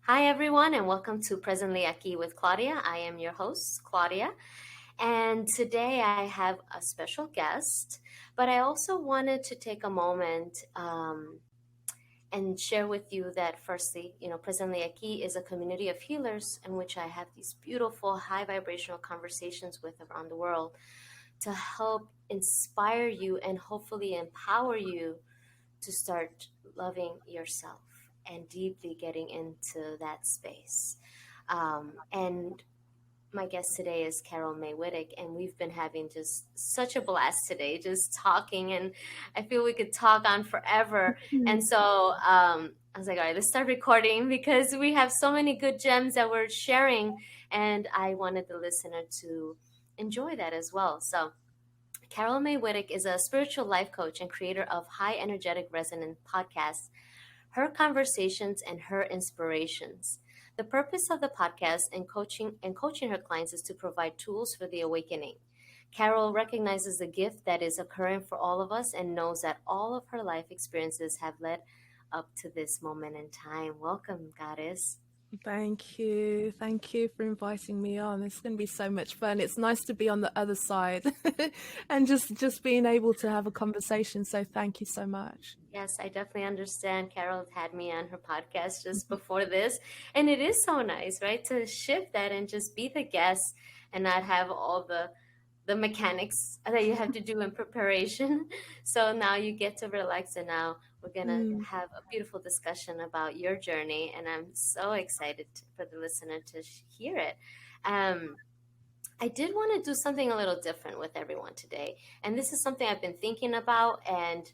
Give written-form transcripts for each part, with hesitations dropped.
Hi, everyone, and welcome to Presently Aqui with Claudia. I am your host, Claudia, and today I have a special guest, but I also wanted to take a moment and share with you that, firstly, Presently Aqui is a community of healers in which I have these beautiful, high vibrational conversations with around the world to help inspire you and hopefully empower you to start loving yourself and deeply getting into that space. And my guest today is Carol Mae Whittick, and we've been having just such a blast today, just talking, and I feel we could talk on forever. And Mm. so I was like, all right, let's start recording because we have so many good gems that we're sharing, and I wanted the listener to enjoy that as well. So Carol Mae Whittick is a spiritual life coach and creator of High Energetic Resonant podcast, Her Conversations and Her Inspirations. The purpose of the podcast and coaching her clients is to provide tools for the awakening. Carol recognizes the gift that is occurring for all of us and knows that all of her life experiences have led up to this moment in time. Welcome, Goddess. Thank you. Thank you for inviting me on. It's going to be so much fun. It's nice to be on the other side and just being able to have a conversation. So thank you so much. Yes, I definitely understand. Carol had me on her podcast just before this, and it is so nice, right, to shift that and just be the guest and not have all the mechanics that you have to do in preparation. So now you get to relax, and now we're gonna Mm. have a beautiful discussion about your journey, and I'm so excited for the listener to hear it. Um, I did want to do something a little different with everyone today. And this is something I've been thinking about. And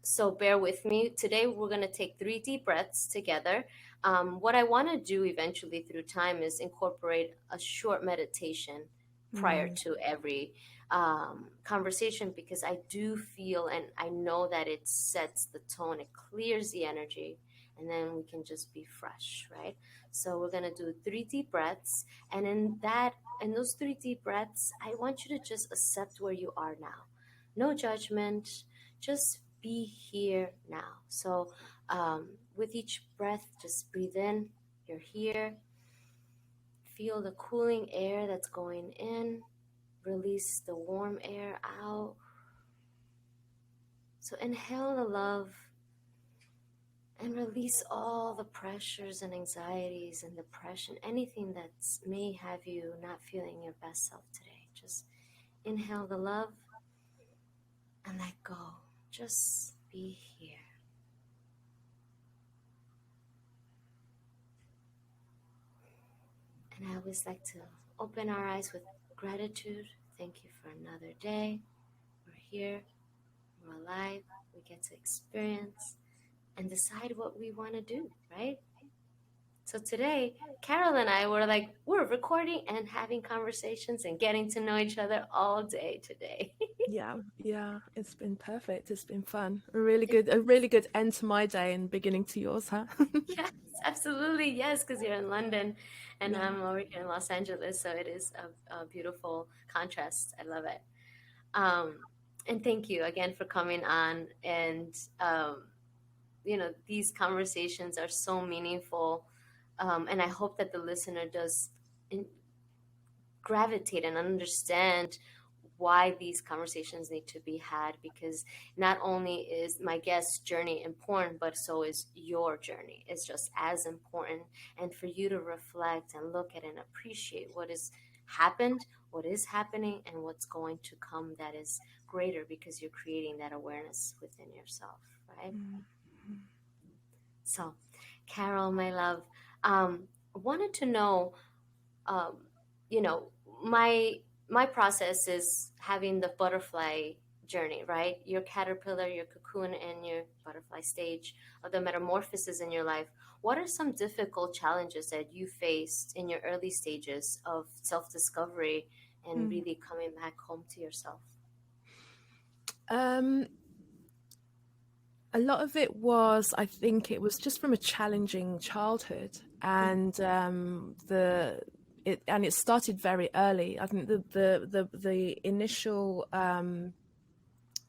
so bear with me. Today, we're going to take 3 deep breaths together. What I want to do eventually through time is incorporate a short meditation prior Mm. to every conversation because I do feel and I know that it sets the tone, it clears the energy, and then we can just be fresh, right? So we're going to do 3 deep breaths, and in those 3 deep breaths, I want you to just accept where you are now. No judgment, just be here now. So with each breath, just breathe in, you're here. Feel the cooling air that's going in. Release the warm air out. So inhale the love and release all the pressures and anxieties and depression, anything that may have you not feeling your best self today. Just inhale the love and let go. Just be here. And I always like to open our eyes with gratitude. Thank you for another day. We're here, we're alive, we get to experience and decide what we want to do, right? So today, Carol and I were like, we're recording and having conversations and getting to know each other all day today. Yeah. It's been perfect. It's been fun. A really good end to my day and beginning to yours, huh? Yes, absolutely. Yes, because you're in London and Yeah. I'm over here in Los Angeles. So it is a beautiful contrast. I love it. Um, and thank you again for coming on. And, these conversations are so meaningful. And I hope that the listener does in, gravitate and understand why these conversations need to be had because not only is my guest's journey important but so is your journey. It's just as important, and for you to reflect and look at and appreciate what has happened, what is happening, and what's going to come that is greater because you're creating that awareness within yourself, right? Mm. So Carol, my love, wanted to know, um, you know, my my process is having the butterfly journey, right? Your caterpillar, your cocoon, and your butterfly stage of the metamorphosis in your life. What are some difficult challenges that you faced in your early stages of self-discovery and Mm. really coming back home to yourself? Um, a lot of it was, I think, it was just from a challenging childhood, Mm, and it started very early. I think the initial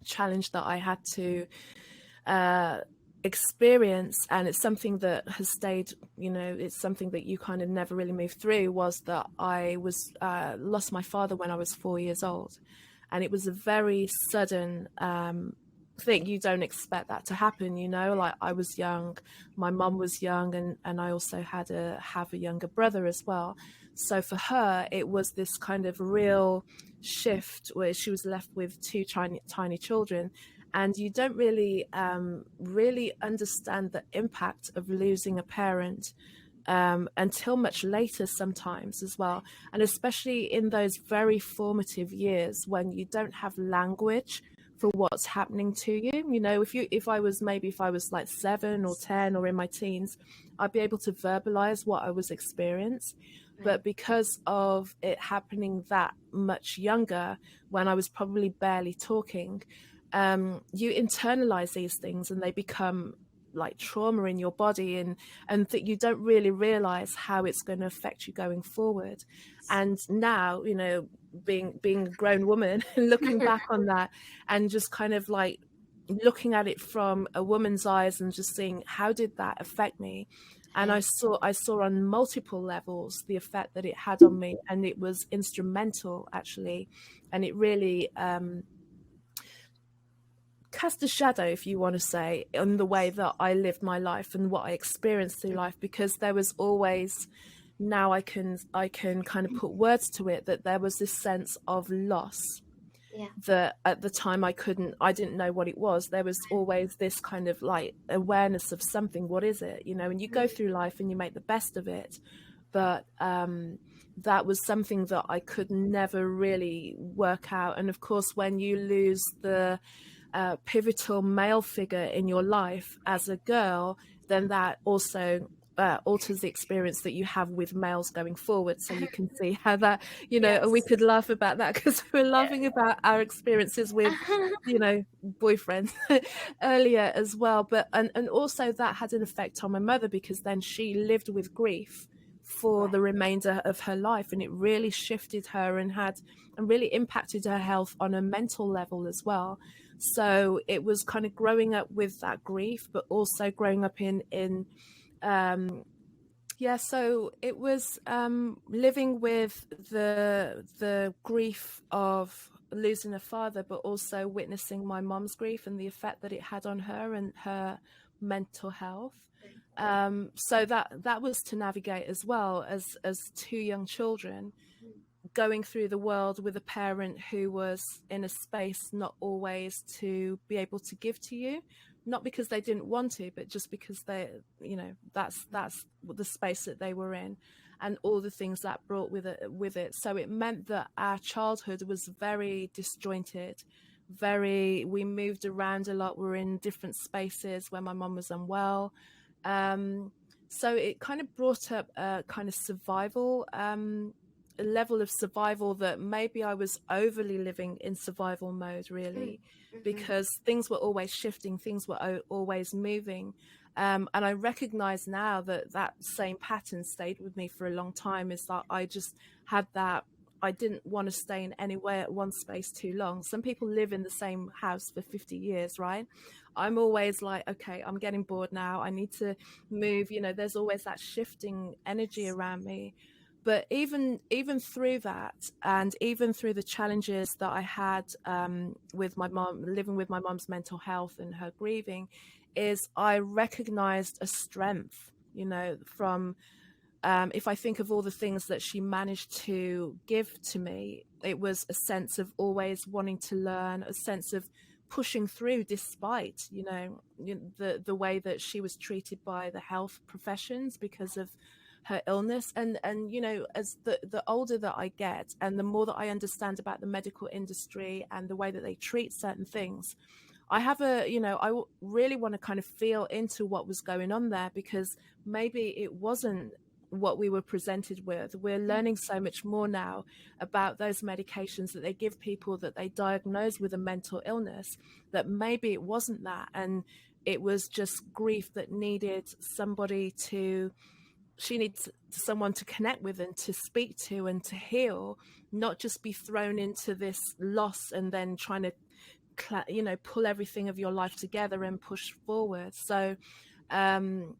challenge that I had to uh, experience, and it's something that has stayed, it's something that you kind of never really moved through, was that I was lost my father when I was 4 years old. And it was a very sudden thing. You don't expect that to happen, like I was young, my mum was young, and I also have a younger brother as well. So for her, it was this kind of real shift where she was left with two tiny children, and you don't really understand the impact of losing a parent until much later sometimes as well. And especially in those very formative years when you don't have language for what's happening to you. If I was like 7 or 10 or in my teens, I'd be able to verbalize what I was experiencing. But because of it happening that much younger, when I was probably barely talking, you internalize these things and they become like trauma in your body, and that you don't really realize how it's going to affect you going forward. And now, being a grown woman looking back on that and just kind of like looking at it from a woman's eyes and just seeing how did that affect me. And I saw on multiple levels the effect that it had on me, and it was instrumental actually. And it really cast a shadow, if you want to say, on the way that I lived my life and what I experienced through life, because there was always, now I can kind of put words to it, that there was this sense of loss. Yeah. That at the time I didn't know what it was. There was always this kind of like awareness of something. What is it? And you go through life and you make the best of it. But that was something that I could never really work out. And of course, when you lose the pivotal male figure in your life as a girl, then that also alters the experience that you have with males going forward. So you can see how that, Yes. we could laugh about that because we're laughing about our experiences with, boyfriends earlier as well. But and also that had an effect on my mother, because then she lived with grief for the remainder of her life, and it really shifted her and really impacted her health on a mental level as well. So it was kind of growing up with that grief, but also growing up so it was living with the grief of losing a father, but also witnessing my mom's grief and the effect that it had on her and her mental health. So that was to navigate as well as two young children going through the world with a parent who was in a space not always to be able to give to you, not because they didn't want to, but just because they, that's the space that they were in, and all the things that brought with it. So it meant that our childhood was very disjointed. We moved around a lot. We were in different spaces when my mom was unwell. So it kind of brought up a kind of survival, a level of survival that maybe I was overly living in survival mode, really, because things were always shifting, things were always moving. And I recognize now that same pattern stayed with me for a long time, is that I just had that, I didn't want to stay in anywhere at one space too long. Some people live in the same house for 50 years, right? I'm always like, okay, I'm getting bored now. I need to move. There's always that shifting energy around me. But even through that, and even through the challenges that I had with my mom, living with my mom's mental health and her grieving, is I recognized a strength, from if I think of all the things that she managed to give to me, it was a sense of always wanting to learn, a sense of pushing through despite, the way that she was treated by the health professions because of her illness. And as the older that I get and the more that I understand about the medical industry and the way that they treat certain things, I have I really want to kind of feel into what was going on there, because maybe it wasn't what we were presented with. We're learning so much more now about those medications that they give people that they diagnose with a mental illness, that maybe it wasn't that. And it was just grief that needed she needs someone to connect with and to speak to and to heal, not just be thrown into this loss and then trying to pull everything of your life together and push forward. So um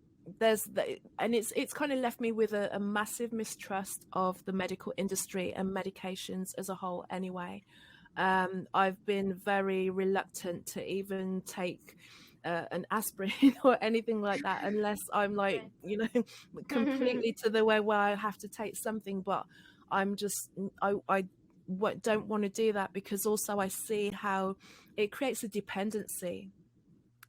and it's kind of left me with a massive mistrust of the medical industry and medications as a whole anyway. I've been very reluctant to even take an aspirin or anything like that unless I'm like, Right. completely to the way where I have to take something. But I'm just, I don't want to do that, because also I see how it creates a dependency.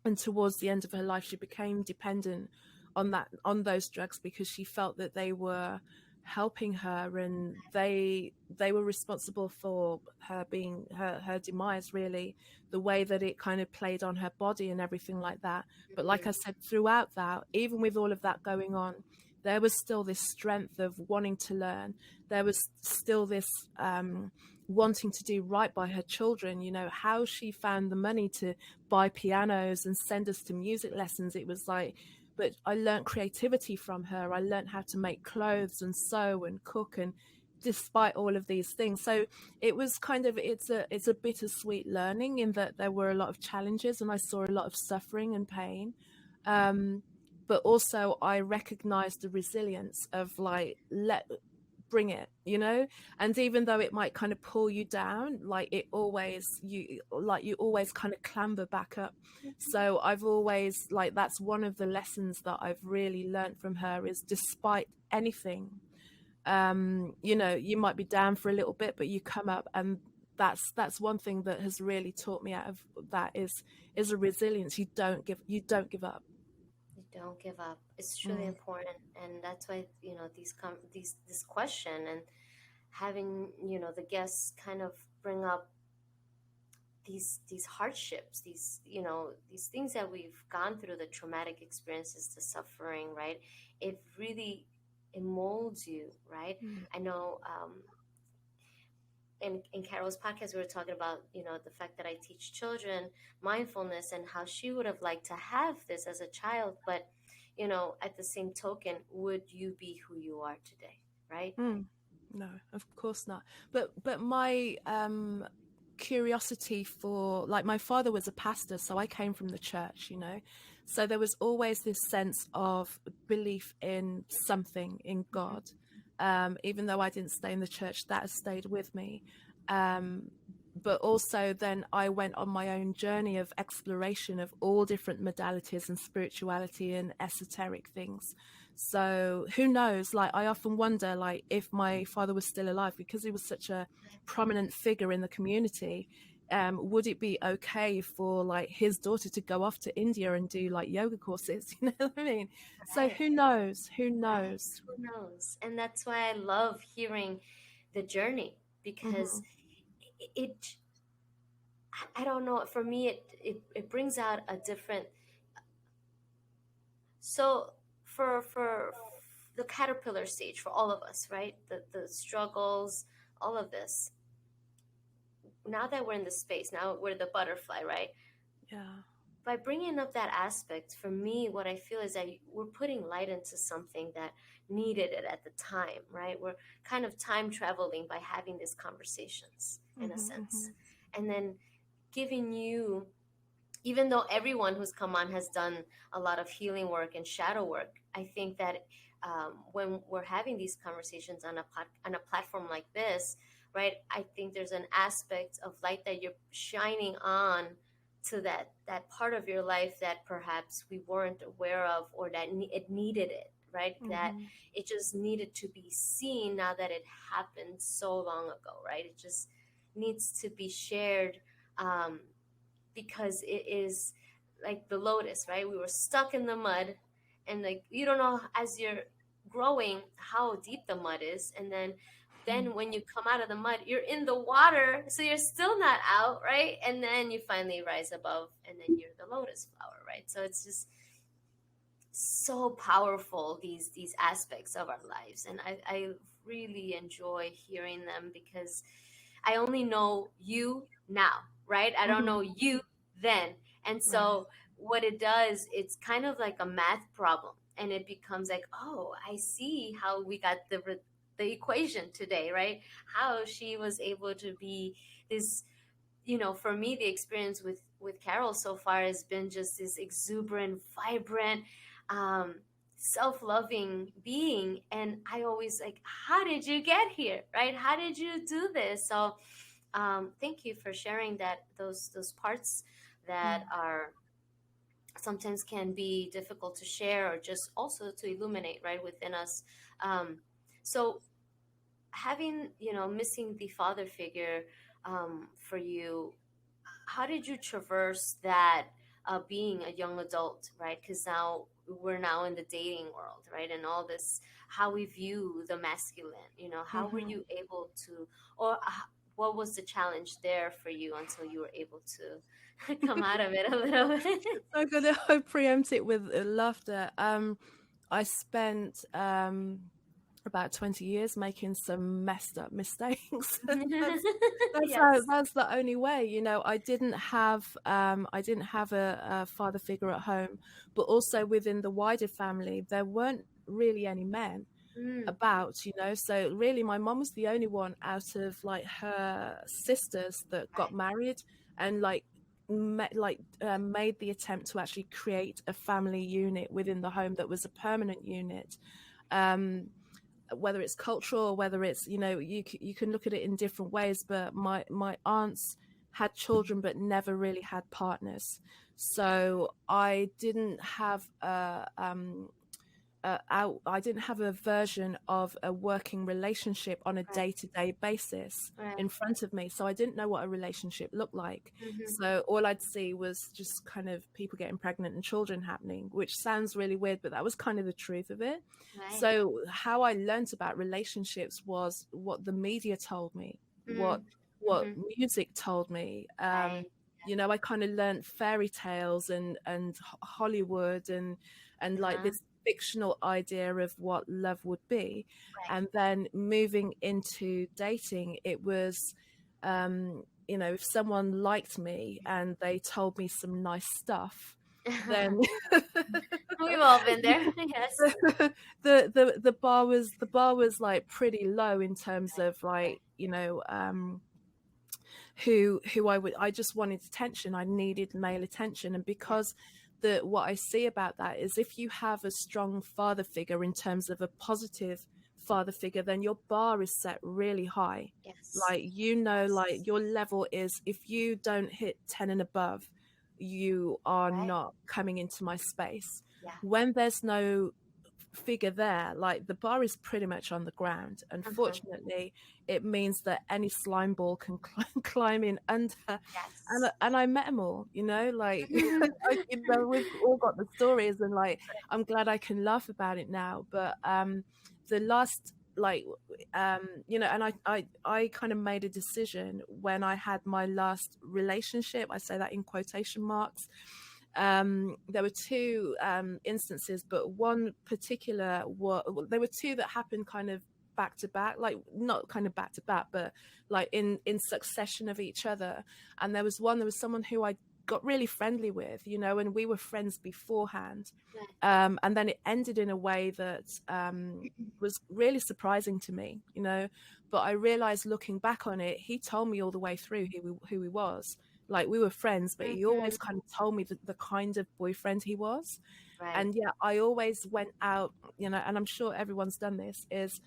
And towards the end of her life, she became dependent on those drugs, because she felt that they were helping her, and they were responsible for her being her demise, really, the way that it kind of played on her body and everything like that. But like I said, throughout that, even with all of that going on, there was still this strength of wanting to learn. There was still this wanting to do right by her children. How she found the money to buy pianos and send us to music lessons. It was like, but I learned creativity from her. I learned how to make clothes and sew and cook, and despite all of these things. So it was kind of, it's a bittersweet learning, in that there were a lot of challenges and I saw a lot of suffering and pain. But also I recognized the resilience of like, bring it, and even though it might kind of pull you down, like you always kind of clamber back up. So I've always, like, that's one of the lessons that I've really learned from her, is despite anything, you might be down for a little bit, but you come up. And that's one thing that has really taught me out of that, is a resilience. You don't give up. You don't give up. It's truly Mm. important, and that's why these this question, and having the guests kind of bring up these hardships, these things that we've gone through, the traumatic experiences, the suffering, right? It really, it molds you, right? Mm. I know, in Carol's podcast, we were talking about, the fact that I teach children mindfulness, and how she would have liked to have this as a child. But, at the same token, would you be who you are today, right? Mm. No, of course not. But my curiosity for, like, my father was a pastor, so I came from the church. So there was always this sense of belief in something, in God. Even though I didn't stay in the church, that has stayed with me. Um, but also then I went on my own journey of exploration of all different modalities and spirituality and esoteric things. So who knows? Like, I often wonder, like, if my father was still alive, because he was such a prominent figure in the community, would it be okay for, like, his daughter to go off to India and do like yoga courses? You know what I mean? So Right. who knows? Who Right. knows? Who knows? And that's why I love hearing the journey, because Hmm. it I don't know, for me it brings out a different, so for the caterpillar stage, for all of us, right? The struggles, all of this. Now that we're in the space, now we're the butterfly, right? Yeah. By bringing up that aspect, for me, what I feel is that we're putting light into something that needed it at the time, right? We're kind of time traveling by having these conversations, in a Hmm. sense. Hmm. And then giving you, even though everyone who's come on has done a lot of healing work and shadow work, I think that, when we're having these conversations on on a platform like this, right? I think there's an aspect of light that you're shining on to that part of your life that perhaps we weren't aware of, or that it needed it, right? That Hmm. it just needed to be seen, now that it happened so long ago, right? It just needs to be shared, um, because it is like the lotus, right? We were stuck in the mud, and like, you don't know, as you're growing, how deep the mud is, and then when you come out of the mud, you're in the water, so you're still not out, right? And then you finally rise above, and then you're the lotus flower, right? So it's just so powerful, these aspects of our lives, and I really enjoy hearing them, because I only know you now, right? I don't know Hmm. you then. And Right. so what it does, it's kind of like a math problem, and it becomes like, oh, I see how we got the equation today, right? How she was able to be this for me, the experience with Carol so far has been just this exuberant, vibrant, um, self-loving being. And I always like, how did you get here, right? How did you do this? So thank you for sharing that, those parts that are sometimes can be difficult to share, or just also to illuminate right within us. So having, missing the father figure, for you, how did you traverse that, being a young adult, right? Because now we're now in the dating world, right? And all this, how we view the masculine, how were Mm-hmm. you able to, or what was the challenge there for you until you were able to come out of it a little bit? I'm gonna preempt it with laughter. I spent about 20 years making some messed up mistakes. Yes. That's the only way, I didn't have a father figure at home, but also within the wider family there weren't really any men Mm, about, so really my mom was the only one out of like her sisters that got right, married and made the attempt to actually create a family unit within the home that was a permanent unit. um Whether it's cultural or whether it's, you can look at it in different ways, but my aunts had children but never really had partners. So I didn't have I didn't have a version of a working relationship on a right, day-to-day basis right. in front of me. So I didn't know what a relationship looked like. Mm-hmm. So all I'd see was just kind of people getting pregnant and children happening, which sounds really weird, but that was kind of the truth of it. Right. So how I learned about relationships was what the media told me, Mm, what mm-hmm. music told me. Right. I kind of learned fairy tales and Hollywood and like Uh-huh. this fictional idea of what love would be. Right. And then moving into dating, it was, if someone liked me and they told me some nice stuff, then We've all been there. Yes. the bar was like pretty low in terms of Right. like, who I just wanted attention. I needed male attention. And Yeah. because what I see about that is if you have a strong father figure in terms of a positive father figure, then your bar is set really high. Yes. Like, Yes. like your level is, if you don't hit 10 and above, you are Right. not coming into my space. Yeah. When there's no figure there, like the bar is pretty much on the ground. Uh-huh. Unfortunately, it means that any slime ball can climb in under. And Yes. I met them all, like we've all got the stories, and like I'm glad I can laugh about it now. But the last like and I kind of made a decision when I had my last relationship. I say that in quotation marks. There were two instances, but one particular, there were two that happened kind of back to back, like not kind of back to back, but like in succession of each other. And there was someone who I got really friendly with, and we were friends beforehand. Right. And then it ended in a way that was really surprising to me, but I realized looking back on it, he told me all the way through who he was. Like, we were friends, but he Mm-hmm. always kind of told me the kind of boyfriend he was. Right. And yeah, I always went out, and I'm sure everyone's done this, is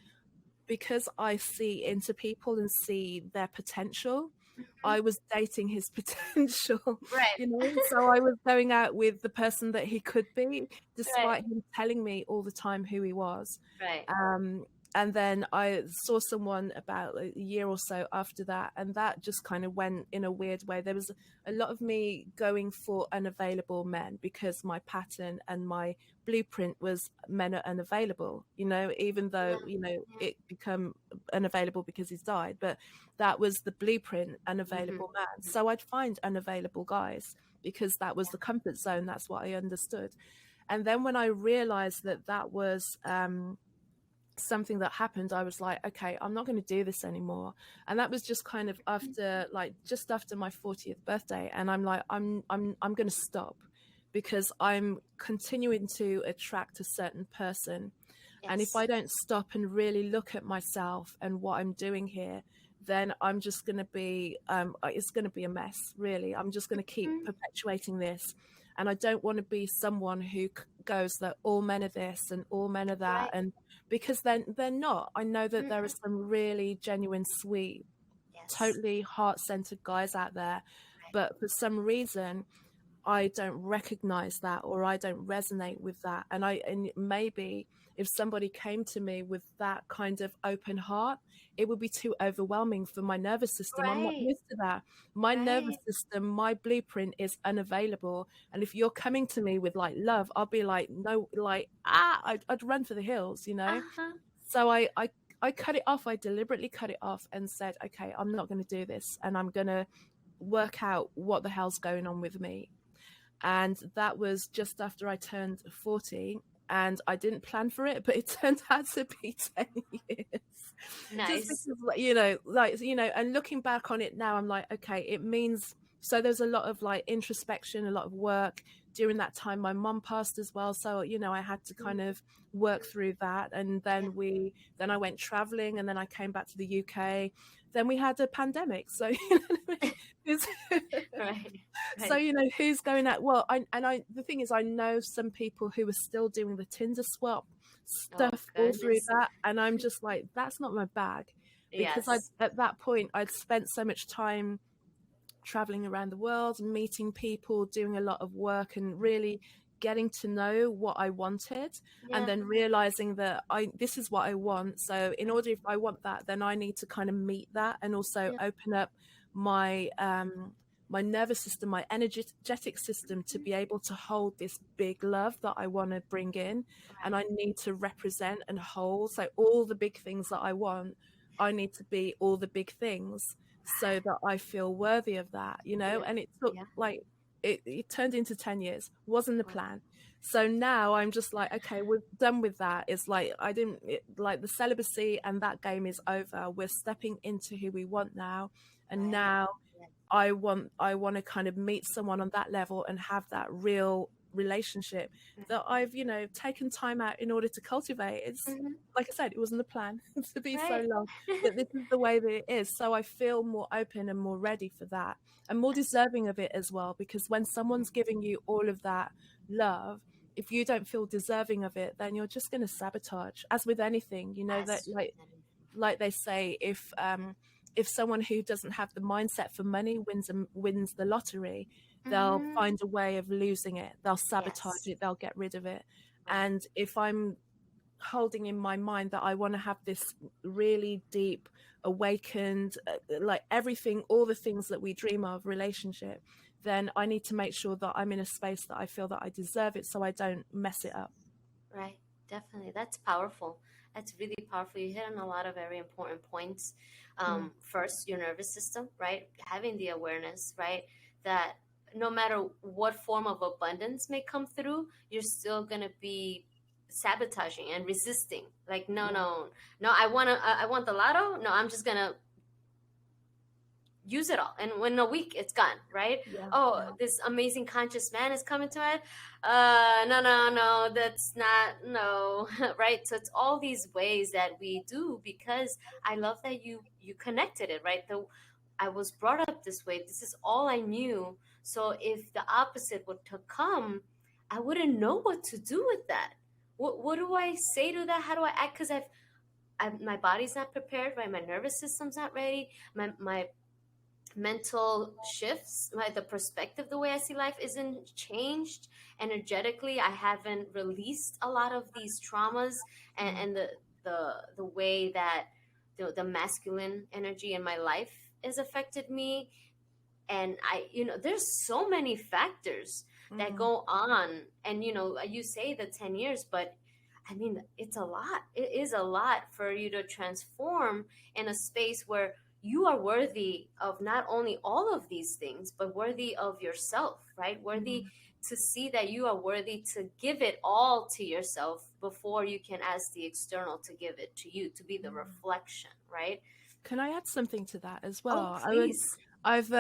because I see into people and see their potential. Mm-hmm. I was dating his potential, Right. so I was going out with the person that he could be, Right. despite him telling me all the time who he was. Right. um and then I saw someone about a year or so after that, and that just kind of went in a weird way. There was a lot of me going for unavailable men because my pattern and my blueprint was men are unavailable, even Yeah. though, Yeah. it become unavailable because he's died. But that was the blueprint, Mm-hmm. unavailable man. So I'd find unavailable guys because that was Yeah. the comfort zone. That's what I understood. And then when I realized that that was something that happened, I was like, okay, I'm not going to do this anymore. And that was just kind of after, like, just after my 40th birthday. And I'm like, I'm going to stop, because I'm continuing to attract a certain person. And if Yes. I don't stop and really look at myself and what I'm doing here, then I'm just going to be, it's going to be a mess, really. I'm just going to keep Mm, perpetuating this. And I don't want to be someone who goes that all men are this and all men are that. right. And because then they're not. I know that there are Mm-mm. some really genuine, sweet, Yes. totally heart-centered guys out there. Right. But for some reason, I don't recognize that, or I don't resonate with that. And maybe if somebody came to me with that kind of open heart, it would be too overwhelming for my nervous system. I'm not Right. used to that. My nervous Right. system, my blueprint is unavailable. And if you're coming to me with like love, I'll be like, no, like, I'd run for the hills, you know? Uh-huh. So I cut it off. I deliberately cut it off and said, okay, I'm not going to do this. And I'm going to work out what the hell's going on with me. And that was just after I turned 40. And I didn't plan for it, but it turned out to be 10 years. Just Nice. because, and looking back on it now, I'm like, okay, it means, so there's a lot of like introspection, a lot of work. During that time, my mum passed as well. So, I had to Mm, kind of work through that. And yeah. then I went traveling, and then I came back to the UK. Then we had a pandemic. So, it's, Right. so, Right. who's going at, well, the thing is, I know some people who are still doing the Tinder swap Oh stuff all through goodness. that. And I'm just like, that's not my bag, because Yes. at that point, I'd spent so much time traveling around the world, meeting people, doing a lot of work, and really getting to know what I wanted, and Yeah. then realizing that this is what I want. So in Right. order, if I want that, then I need to kind of meet that, and also Yeah. open up my my nervous system, my energetic system, to Mhm. be able to hold this big love that I want to bring in. And Right. I need to represent and hold, so all the big things that I want, I need to be all the big things, so that I feel worthy of that, Yeah. and it took Yeah. like, it turned into 10 years, wasn't the Wow. plan. So now I'm just like, okay, we're done with that. It's like, like the celibacy and that game is over. We're stepping into who we want now. And Right. now Yeah. I want to kind of meet someone on that level and have that real relationship that I've, taken time out in order to cultivate. It's Mm-hmm. like I said, it wasn't the plan to be so Right. long, but this is the way that it is. So I feel more open and more ready for that, and more deserving of it as well, because when someone's giving you all of that love, if you don't feel deserving of it, then you're just going to sabotage, as with anything, that, As like they say, if someone who doesn't have the mindset for money wins the lottery, they'll mm-hmm. find a way of losing it. They'll sabotage Yes. it. They'll get rid of it. Right. And if I'm holding in my mind that I want to have this really deep, awakened, like everything, all the things that we dream of, relationship, then I need to make sure that I'm in a space that I feel that I deserve it, so I don't mess it up. Right. Definitely. That's powerful. That's really powerful. You hit on a lot of very important points. Mm, First, your nervous system, right? Having the awareness, right? That no matter what form of abundance may come through, you're still going to be sabotaging and resisting. Like, no, yeah, no, no, I want the lotto. No, I'm just going to use it all, and when a week it's gone, right? yeah, Oh, yeah. this amazing conscious man is coming to it. No, no, no, that's not, no. Right? So it's all these ways that we do, because I love that you connected it, right? I was brought up this way, this is all I knew. So if the opposite were to come, I wouldn't know what to do with that. What do I say to that? How do I act? Because my body's not prepared, right? My nervous system's not ready. My mental shifts, right? The perspective, the way I see life isn't changed. Energetically, I haven't released a lot of these traumas, and, Mm, and the way that the masculine energy in my life has affected me. And there's so many factors that mm, go on. And you say the 10 years, but I mean, it's a lot. It is a lot for you to transform in a space where you are worthy of not only all of these things, but worthy of yourself, right? Worthy mm. to see that you are worthy to give it all to yourself before you can ask the external to give it to you, to be the reflection, right? Can I add something to that as Oh, well? please. I've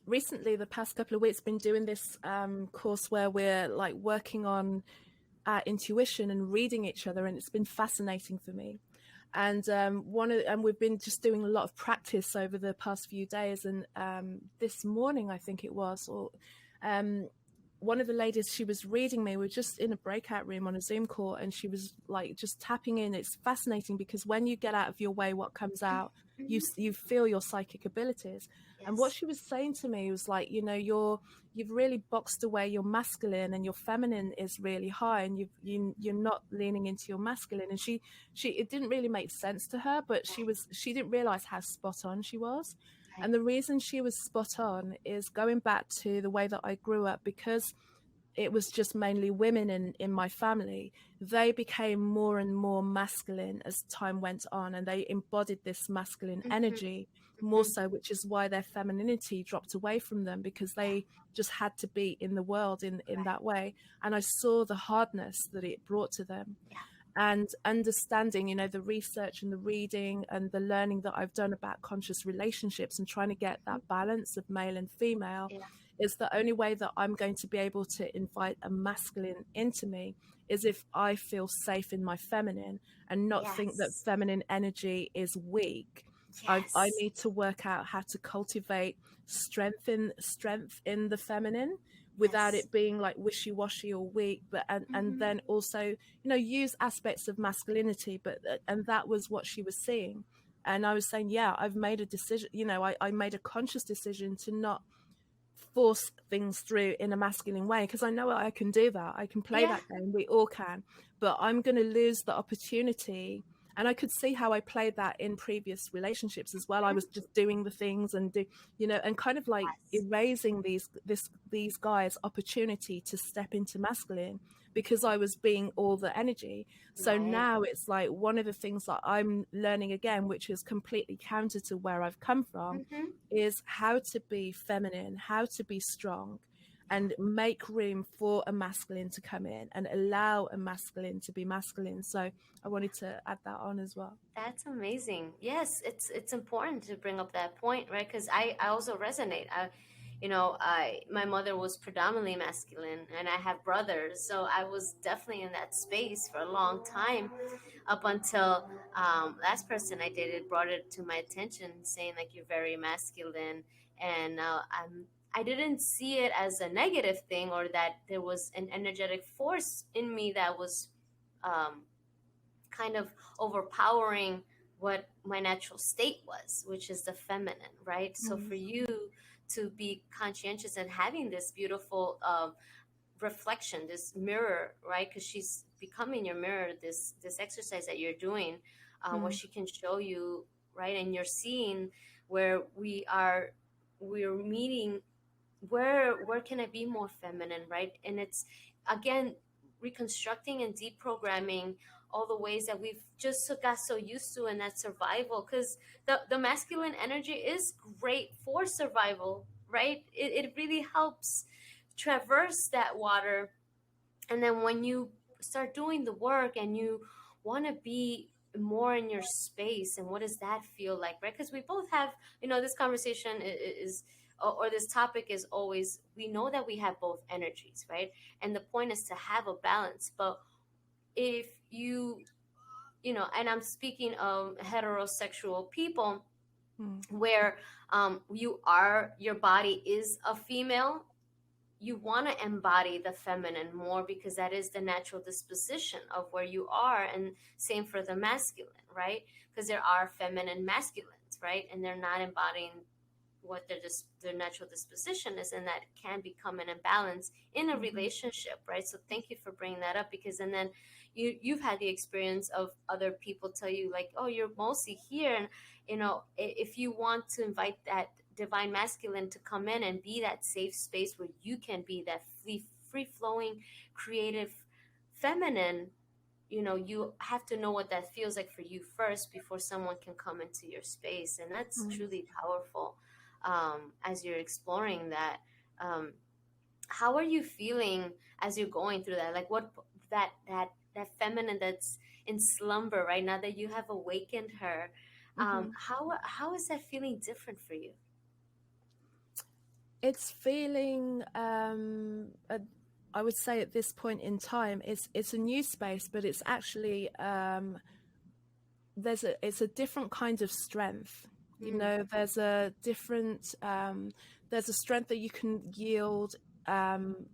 recently, the past couple of weeks, been doing this course where we're like working on our intuition and reading each other, and it's been fascinating for me. And and we've been just doing a lot of practice over the past few days. And this morning, I think it was, or one of the ladies, she was reading me. We were just in a breakout room on a Zoom call, and she was like just tapping in. It's fascinating because when you get out of your way, what comes out, Mm-hmm. you feel your psychic abilities. And what Yes. she was saying to me was like, you've really boxed away your masculine, and your feminine is really high, and you're not leaning into your masculine. And she it didn't really make sense to her, but Right. she didn't realize how spot on she was. Right. And the reason she was spot on is going back to the way that I grew up, because it was just mainly women in my family. They became more and more masculine as time went on, and they embodied this masculine Mm-hmm. energy more Mm-hmm. so, which is why their femininity dropped away from them, because Yeah. they just had to be in the world in Right. that way. And I saw the hardness that it brought to them. Yeah. And understanding, the research and the reading and the learning that I've done about conscious relationships and trying to get Mhm. that balance of male and female, Yeah. is the only way that I'm going to be able to invite a masculine into me is if I feel safe in my feminine and not think that Yes. feminine energy is weak. I Yes. need to work out how to cultivate strength in the feminine without Yes. it being like wishy-washy or weak, but and Mm-hmm. then also use aspects of masculinity. But and that was what she was seeing. And I was saying, yeah, I've made a decision. I made a conscious decision to not force things through in a masculine way, because I know I can do that. I can play Yeah. that game. We all can. But I'm going to lose the opportunity. And I could see how I played that in previous relationships as well. I was just doing the things and and kind of like Yes. erasing these guys' opportunity to step into masculine, because I was being all the energy. So Right. now it's like one of the things that I'm learning again, which is completely counter to where I've come from, Mm-hmm. is how to be feminine, how to be strong, Yeah. and make room for a masculine to come in and allow a masculine to be masculine. So I wanted to add that on as well. That's amazing. Yes, it's important to bring up that point, right? Because I also resonate. I my mother was predominantly masculine, and I have brothers, so I was definitely in that space for a long time, up until last person I dated brought it to my attention, saying like you're very masculine, and I didn't see it as a negative thing or that there was an energetic force in me that was um, kind of overpowering what my natural state was, which is the feminine, right? So Mm. for you to be conscientious and having this beautiful reflection, this mirror, right? Because she's becoming your mirror. This exercise that you're doing, where Mm. she can show you, right, and you're seeing where we're meeting. Where can I be more feminine, right? And it's again reconstructing and deprogramming all the ways that we've just got so used to in that survival, because the masculine energy is great for survival, right? It really helps traverse that water. And then when you start doing the work and you want to be more in your space, and what does that feel like, right? Because we both have, this conversation is or this topic is always, we know that we have both energies, right? And the point is to have a balance. But if and I'm speaking of heterosexual people, Mm. where your body is a female, you want to embody the feminine more, because that is the natural disposition of where you are. And same for the masculine, right? Because there are feminine masculines, right? And they're not embodying what their natural disposition is, and that can become an imbalance in a Mhm. relationship, right? So thank you for bringing that up, because and then you've had the experience of other people tell you like, oh, you're mostly here. And if you want to invite that divine masculine to come in and be that safe space where you can be that free flowing creative feminine, you have to know what that feels like for you first before someone can come into your space. And that's Mm. truly powerful. As you're exploring that, um, how are you feeling as you're going through that? Like what that feminine that's in slumber right now, that you have awakened her, Mhm. how is that feeling different for you? It's feeling, I would say at this point in time, it's a new space, but it's actually it's a different kind of strength. You Mm, know, there's a different there's a strength that you can yield um,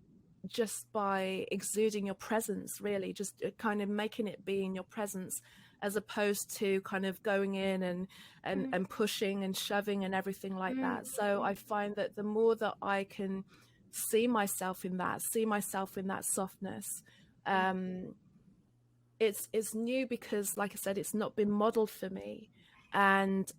just by exuding your presence, really, just kind of making it be in your presence, as opposed to kind of going in mm, and pushing and shoving and everything like mm, that. So I mm, find that the more that I can see myself in that softness, mm. um, it's new because, like I said, it's not been modeled for me, and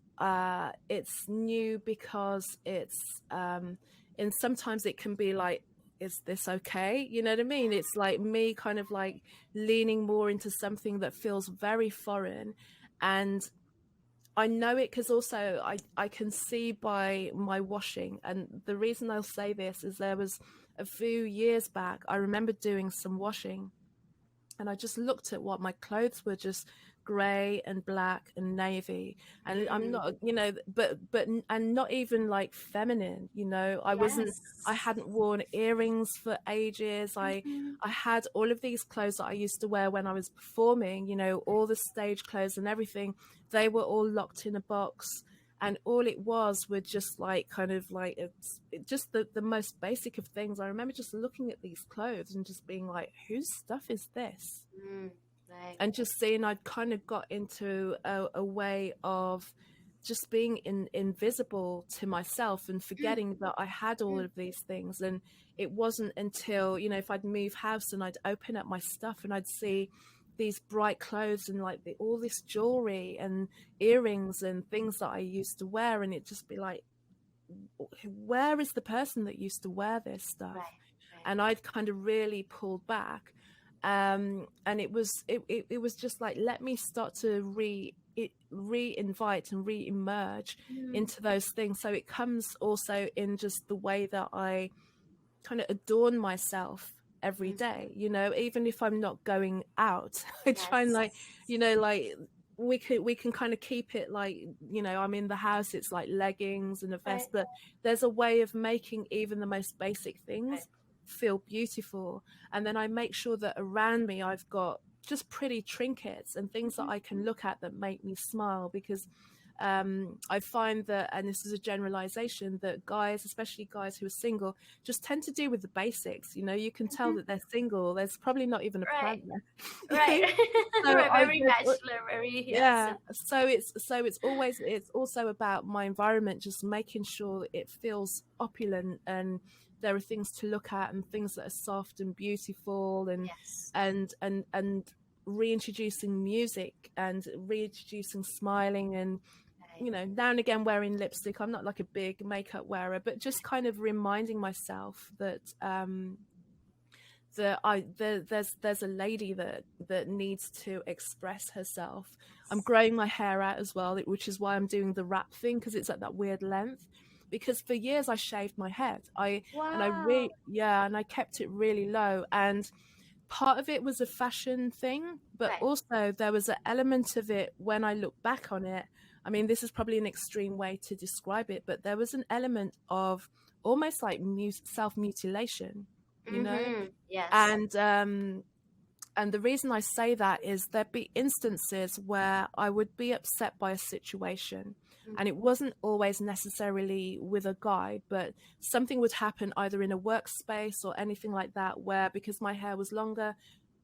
it's new because it's and sometimes it can be like, is this okay? You know what I mean? It's like me kind of like leaning more into something that feels very foreign, and I know it because also I can see by my washing. And the reason I'll say this is there was a few years back, I remember doing some washing, and I just looked at what my clothes were, just gray and black and navy. And I'm Mm. not, you know, but and not even like feminine, you know. I Yes. hadn't worn earrings for ages. Mm-hmm. I had all of these clothes that I used to wear when I was performing, you know, all the stage clothes and everything. They were all locked in a box, and all it was were just like kind of like just the most basic of things. I remember just looking at these clothes and just being like, whose stuff is this? Mm. Right. And just seeing I'd kind of got into a way of just being invisible to myself and Mm, forgetting that I had all mm. of these things. And it wasn't until, you know, if I'd move house and I'd open up my stuff and I'd see these bright clothes and like all this jewelry and earrings and things that I used to wear, and it'd just be like, where is the person that used to wear this stuff? Right. Right. And I'd kind of really pulled back, and it was just like, let me start to re-invite and re-emerge Mm. into those things. So it comes also in just the way that I kind of adorn myself every Mm. day, you know, even if I'm not going out. I try and Yes. like, you know, like we can kind of keep it like, you know, I'm in the house, it's like leggings and a Right. vest, but there's a way of making even the most basic Right. things feel beautiful. And then I make sure that around me I've got just pretty trinkets and things that Mm-hmm. I can look at that make me smile, because I find that, and this is a generalization, that guys, especially guys who are single, just tend to do with the basics. You know, you can tell Mm-hmm. that they're single. There's probably not even a Right. plant there. Right. So Right. Very bachelor. Very, yeah, yeah. simple. So it's also about my environment, just making sure it feels opulent, and there are things to look at and things that are soft and beautiful, Yes. and reintroducing music and reintroducing smiling, and Right. you know, now and again wearing lipstick. I'm not like a big makeup wearer, but just kind of reminding myself that there's a lady that needs to express herself. I'm Yes. growing my hair out as well, which is why I'm doing the wrap thing, because it's at that weird length. Because for years I shaved my head. Wow. And I kept it really low, and part of it was a fashion thing, but Right. also there was an element of it when I look back on it. I mean, this is probably an extreme way to describe it, but there was an element of almost like self mutilation, you know? Mm-hmm. Yes. And and the reason I say that is there'd be instances where I would be upset by a situation, Mm. and it wasn't always necessarily with a guy, but something would happen either in a workspace or anything like that, where because my hair was longer,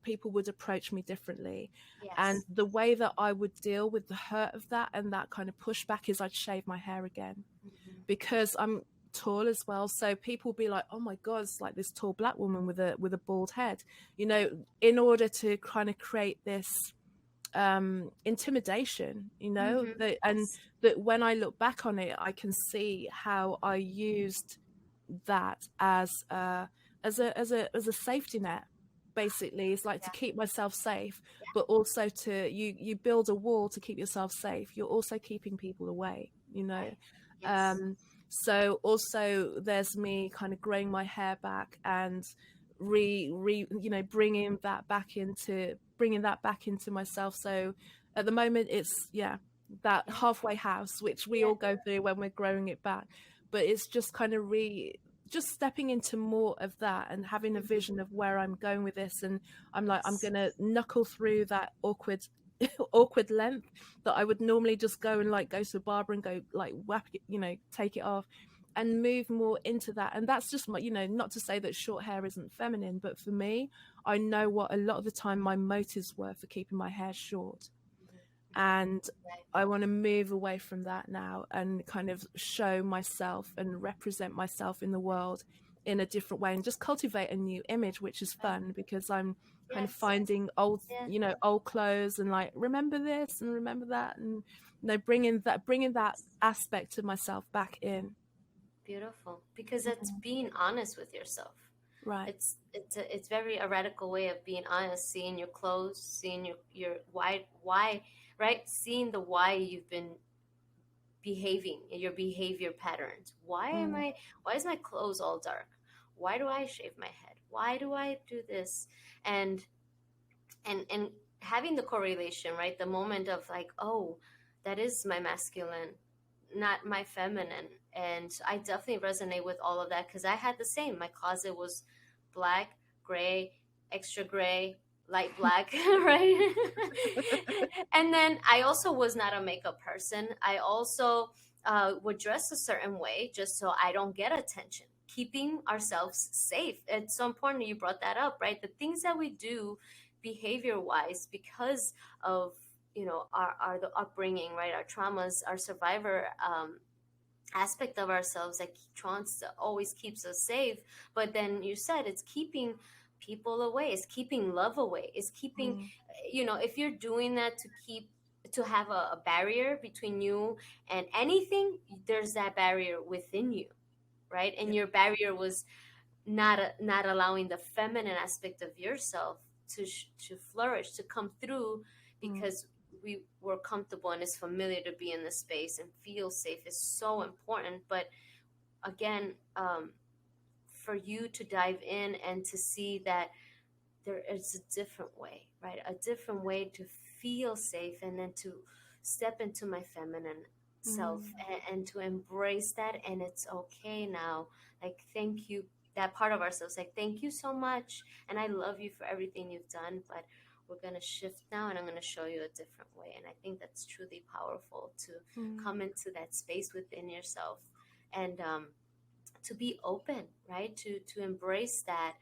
people would approach me differently. And Yes. the way that I would deal with the hurt of that and that kind of pushback is I'd shave my hair again, Mm-hmm. because I'm tall as well. So people be like, "Oh my God, it's like this tall black woman with a bald head," you know, in order to kind of create this intimidation, you know, Mm-hmm. that, and Yes. that when I look back on it, I can see how I used that as a safety net. Basically, it's like to Yeah. keep myself safe, Yeah. but also to you build a wall to keep yourself safe. You're also keeping people away, you know. Right. Yes. um so also there's me kind of growing my hair back and you know, bringing that back into myself. So at the moment it's, yeah, that Yeah. halfway house which we Yeah. all go through when we're growing it back, but it's just kind of just stepping into more of that and having a Mm-hmm. vision of where I'm going with this. And I'm like, I'm Yes. gonna knuckle through that awkward awkward length that I would normally just go and like go to a barber and go like whack it, take it off and move more into that. And that's just my, not to say that short hair isn't feminine, but for me, I know what a lot of the time my motives were for keeping my hair short. And Right. I want to move away from that now and kind of show myself and represent myself in the world in a different way and just cultivate a new image, which is Right. fun because I'm kind of Yes. finding old, Yeah. old clothes and like, remember this and remember that. And, bringing that aspect of myself back in. Beautiful. Because it's Mm. being honest with yourself. Right. It's very a radical way of being honest, seeing your clothes, seeing your why, right? Seeing the why you've been behaving, your behavior patterns. Mm. Why is my clothes all dark? Why do I shave my head? Why do I do this? And and having the correlation, right? The moment of like, oh, that is my masculine, not my feminine. And I definitely resonate with all of that because I had the same. My closet was black, gray, extra gray, light black, right? And then I also was not a makeup person. I also would dress a certain way just so I don't get attention. Keeping ourselves safe. It's so important you brought that up, right? The things that we do behavior wise because of our the upbringing, right, our traumas, our survivor aspect of ourselves that wants to always keeps us safe. But then you said it's keeping people away, it's keeping love away, it's keeping, Mm. if you're doing that to have a barrier between you and anything, there's that barrier within you, right? Yeah. And your barrier was not allowing the feminine aspect of yourself to flourish, to come through, Mm. because we were comfortable and it's familiar to be in the space and feel safe is so important. But again, for you to dive in and to see that there is a different way, right? A different way to feel safe and then to step into my feminine self, Mm. and to embrace that. And it's okay now. Like, thank you, that part of ourselves. Like, thank you so much. And I love you for everything you've done. But we're going to shift now and I'm going to show you a different way. And I think that's truly powerful to Mm. come into that space within yourself and, to be open, right? To embrace that.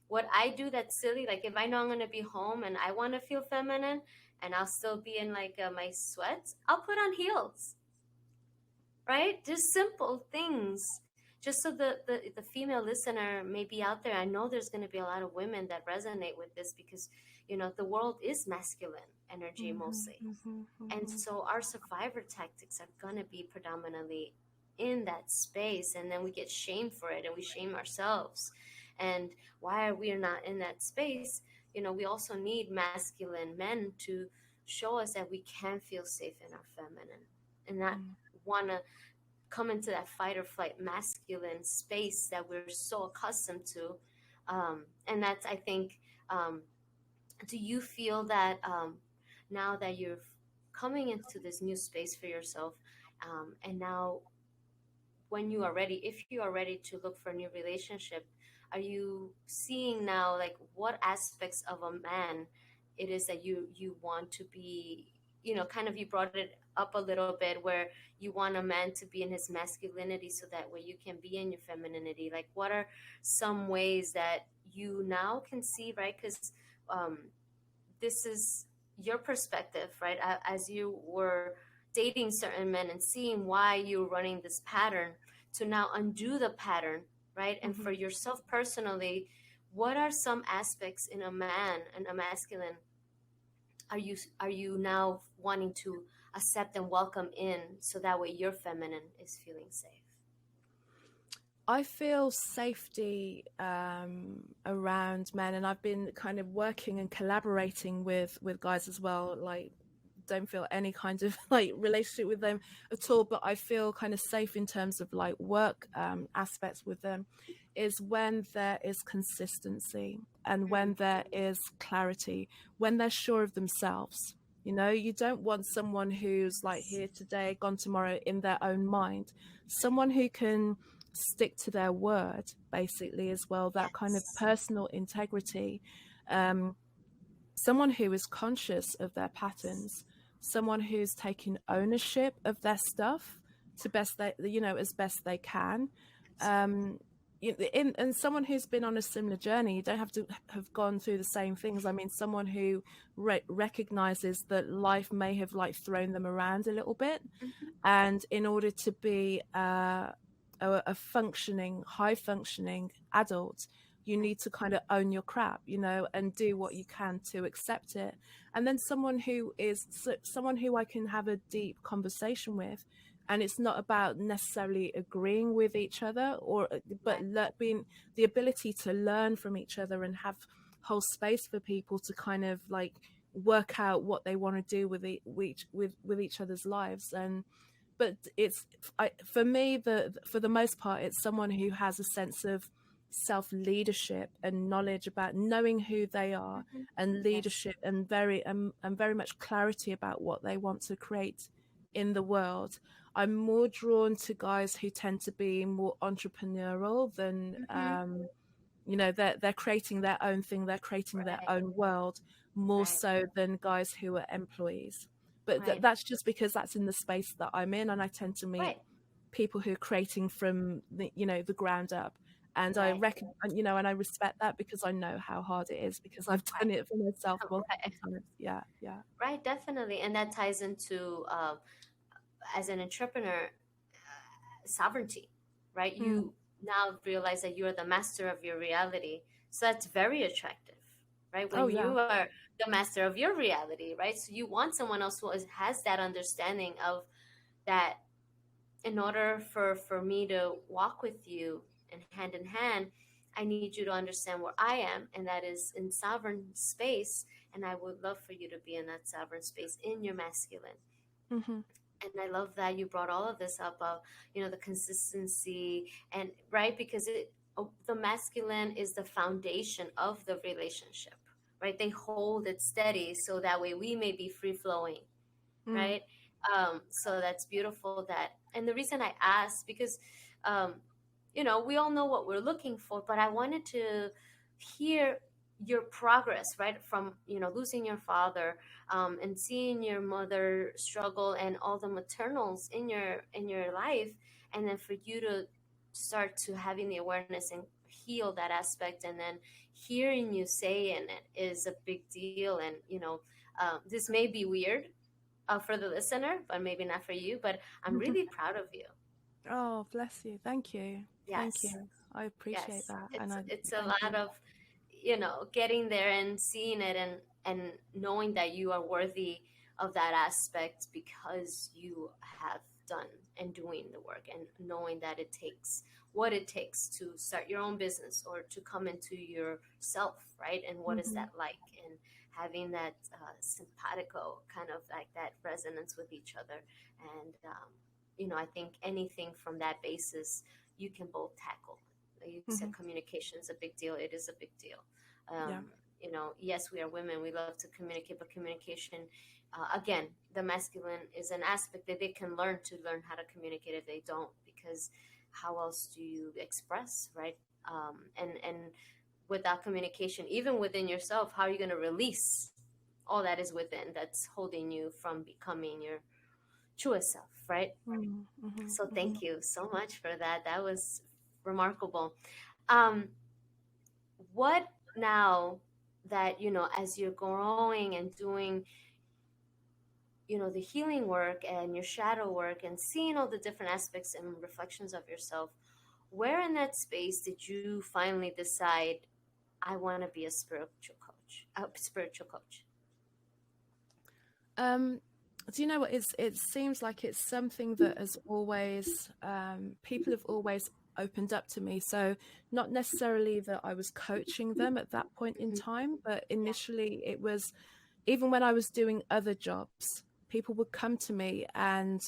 What I do that's silly, like if I know I'm gonna be home and I want to feel feminine, and I'll still be in like my sweats, I'll put on heels, right? Just simple things. Just so the female listener may be out there. I know there's going to be a lot of women that resonate with this because, the world is masculine energy Mhm, mostly. mhm, And mhm, so our survivor tactics are going to be predominantly in that space. And then we get shamed for it and we shame ourselves. And why are we not in that space? We also need masculine men to show us that we can feel safe in our feminine and not mm. want to come into that fight or flight masculine space that we're so accustomed to. And that's, I think, do you feel that now that you're coming into this new space for yourself, and now when you are ready, if you are ready to look for a new relationship, are you seeing now like what aspects of a man it is that you want to be, kind of, you brought it up a little bit where you want a man to be in his masculinity so that way you can be in your femininity. Like, what are some ways that you now can see, right? Because um, this is your perspective, right? As you were dating certain men and seeing why you're running this pattern, to now undo the pattern, right? And for Mhm. yourself personally, what are some aspects in a man and a masculine are you now wanting to accept and welcome in so that way your feminine is feeling safe? I feel safety around men, and I've been kind of working and collaborating with guys as well. Like, don't feel any kind of like relationship with them at all, but I feel kind of safe in terms of like work aspects with them. Is when there is consistency and when Mm, there is clarity, when they're sure of themselves. You don't want someone who's like yes. here today, gone tomorrow in their own mind. Someone who can stick to their word basically as well, that kind of Yes. personal integrity. um someone who is conscious of their patterns, someone who's taking ownership of their stuff to best they, as best they can. Um, and someone who's been on a similar journey. You don't have to have gone through the same things. I mean, someone who recognizes that life may have like thrown them around a little bit, Mm-hmm. and in order to be a functioning, high functioning adult, you Right. need to kind of own your crap, and do what you can to accept it. And then someone who I can have a deep conversation with, and it's not about necessarily agreeing with each other, but Right. being the ability to learn from each other and have whole space for people to kind of like work out what they want to do with each other's lives. And but for me, for the most part, it's someone who has a sense of self leadership and knowledge about knowing who they are, Mm-hmm. and Yes. leadership, and very much clarity about what they want to create in the world. I'm more drawn to guys who tend to be more entrepreneurial than Mm-hmm. they're creating their own thing, they're creating their Right. own world, more Right. so than guys who are employees. But Right. that's just because that's in the space that I'm in, and I tend to meet Right. people who are creating from the ground up. And I Right. reckon, and I respect that because I know how hard it is, because I've done Right. it for myself multiple Right. times. Yeah, yeah. Right. Definitely, and that ties into as an entrepreneur, sovereignty, right? Mm. You now realize that you are the master of your reality. So that's very attractive, right? Oh When yeah. you are the master of your reality, right? So you want someone else who has that understanding of that. In order for me to walk with you and hand in hand, I need you to understand where I am, and that is in sovereign space. And I would love for you to be in that sovereign space in your masculine. Hmm. And I love that you brought all of this up of, the consistency, and right, because the masculine is the foundation of the relationship, right? They hold it steady so that way we may be free flowing, Mm. right? So that's beautiful. That, and the reason I asked, because um, we all know what we're looking for, but I wanted to hear your progress, right, from losing your father, and seeing your mother struggle, and all the maternals in your life, and then for you to start to having the awareness and heal that aspect, and then hearing you say, and it is a big deal. And this may be weird for the listener, but maybe not for you. But I'm really proud of you. Oh, bless you. Thank you. Thank Yes, you. I appreciate yes. that. And It's I it's a thank lot you. of getting there and seeing it, and knowing that you are worthy of that aspect, because you have done and doing the work, and knowing that it takes what it takes to start your own business, or to come into yourself, right? And what is Hmm. that like? And having that simpatico, kind of like that resonance with each other. And I think anything from that basis you can both tackle. Like you said, Hmm. communication is a big deal. It is a big deal. Yeah. Yes, we are women. We love to communicate, but communication, again, the masculine is an aspect that they can learn how to communicate if they don't, because how else do you express, right? And without communication, even within yourself, how are you going to release all that is within that's holding you from becoming your truest self, right? Mm-hmm. So Hmm. thank you so much for that. That was remarkable. Um, what now that, as you're growing and doing, the healing work and your shadow work, and seeing all the different aspects and reflections of yourself, where in that space did you finally decide, I want to be a spiritual coach? Um, do you know what? It seems like it's something that has always, people have always opened up to me. So not necessarily that I was coaching them at that point in Hmm. time, but Yeah. initially it was, even when I was doing other jobs, people would come to me, and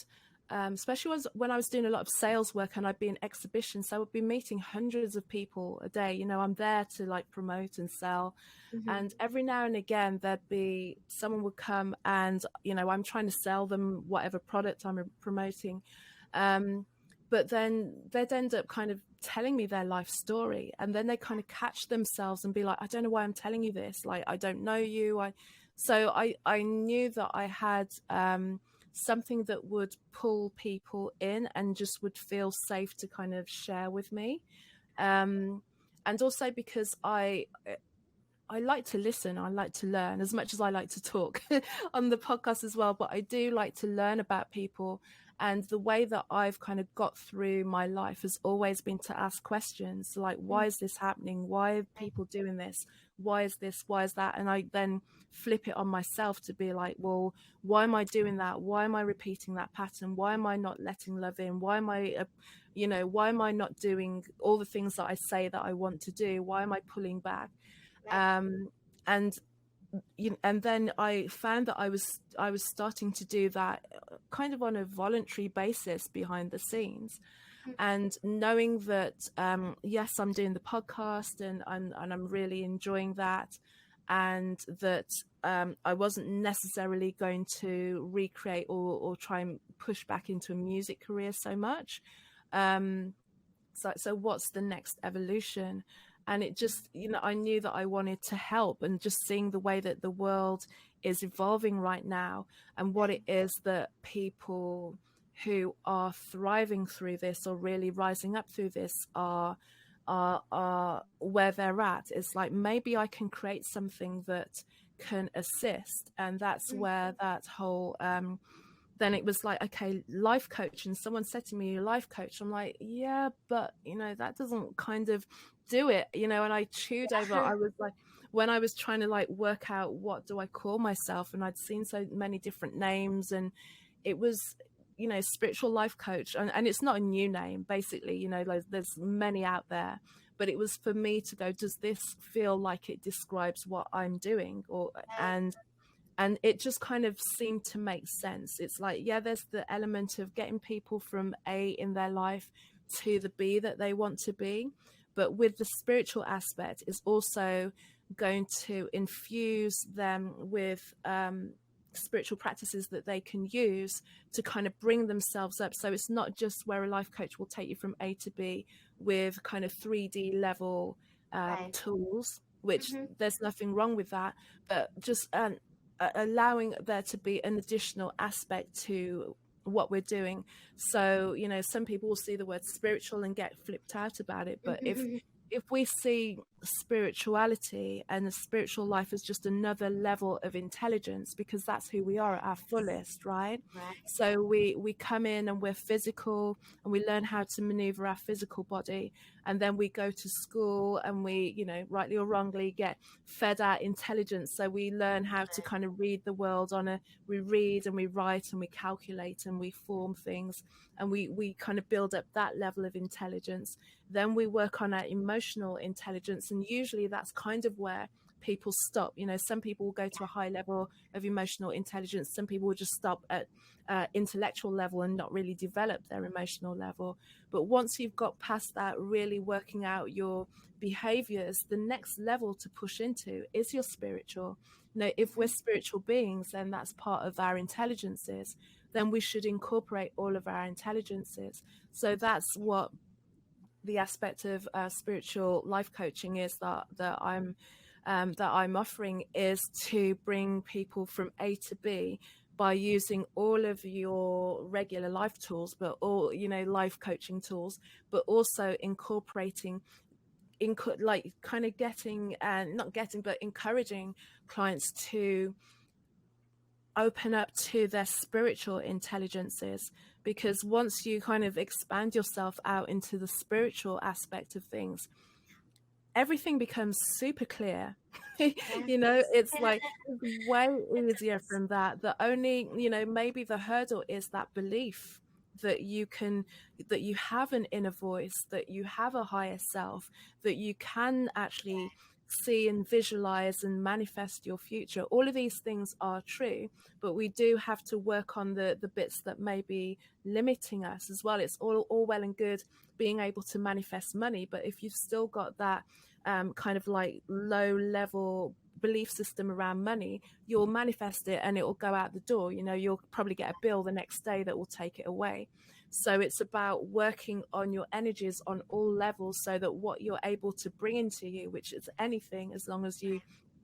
especially when I was doing a lot of sales work and I'd be in exhibitions, so I would be meeting hundreds of people a day. I'm there to like promote and sell, Hmm. and every now and again there'd be someone would come, and I'm trying to sell them whatever product I'm promoting, um, but then they'd end up kind of telling me their life story, and then they kind of catch themselves and be like, I don't know why I'm telling you this, like I don't know you. I knew that I had something that would pull people in and just would feel safe to kind of share with me. And also because I like to listen. I like to learn as much as I like to talk on the podcast as well. But I do like to learn about people. And the way that I've kind of got through my life has always been to ask questions like, why is this happening? Why are people doing this? Why is this? Why is that? And I then flip it on myself to be like, well, why am I doing that? Why am I repeating that pattern? Why am I not letting love in? Why am I, why am I not doing all the things that I say that I want to do? Why am I pulling back? And and then I found that I was starting to do that kind of on a voluntary basis behind the scenes, and knowing that yes, I'm doing the podcast and I'm really enjoying that, and that I wasn't necessarily going to recreate or try and push back into a music career so much. So what's the next evolution? And it just, I knew that I wanted to help, and just seeing the way that the world is evolving right now and what it is that people who are thriving through this or really rising up through this are where they're at. It's like, maybe I can create something that can assist. And that's where that whole then it was like, okay, life coach. And someone said to me, life coach. I'm like, yeah, but that doesn't kind of do it, and I chewed over. I was like, when I was trying to like work out what do I call myself, and I'd seen so many different names, and it was, spiritual life coach, and it's not a new name, basically, like, there's many out there, but it was for me to go, does this feel like it describes what I'm doing? And it just kind of seemed to make sense. It's like, yeah, there's the element of getting people from A in their life to the B that they want to be. But with the spiritual aspect, is also going to infuse them with spiritual practices that they can use to kind of bring themselves up. So it's not just where a life coach will take you from A to B with kind of 3D level tools, which there's nothing wrong with that, but just allowing there to be an additional aspect to what we're doing. So some people will see the word spiritual and get flipped out about it, but if we see spirituality and the spiritual life as just another level of intelligence, because that's who we are at our fullest, right? So we come in and we're physical, and we learn how to maneuver our physical body, and then we go to school and we, rightly or wrongly, get fed our intelligence. So we learn how to kind of read the world we read and we write and we calculate and we form things, and we kind of build up that level of intelligence. Then we work on our emotional intelligence, and usually that's kind of where people stop. Some people will go to a high level of emotional intelligence. Some people will just stop at intellectual level and not really develop their emotional level. But once you've got past that, really working out your behaviors, the next level to push into is your spiritual. If we're spiritual beings, then that's part of our intelligences. Then we should incorporate all of our intelligences. So that's what the aspect of spiritual life coaching is that I'm offering, is to bring people from A to B by using all of your regular life tools, but all life coaching tools, but also incorporating like kind of encouraging clients to open up to their spiritual intelligences. Because once you kind of expand yourself out into the spiritual aspect of things, everything becomes super clear. It's like, it's way easier from that. The only, maybe the hurdle is that belief that you have an inner voice, that you have a higher self, that you can actually see and visualize and manifest your future. All of these things are true, but we do have to work on the bits that may be limiting us as well. It's all well and good being able to manifest money, but if you've still got that kind of like low level belief system around money, you'll manifest it and it will go out the door. You'll probably get a bill the next day that will take it away. So it's about working on your energies on all levels so that what you're able to bring into you, which is anything, as long as you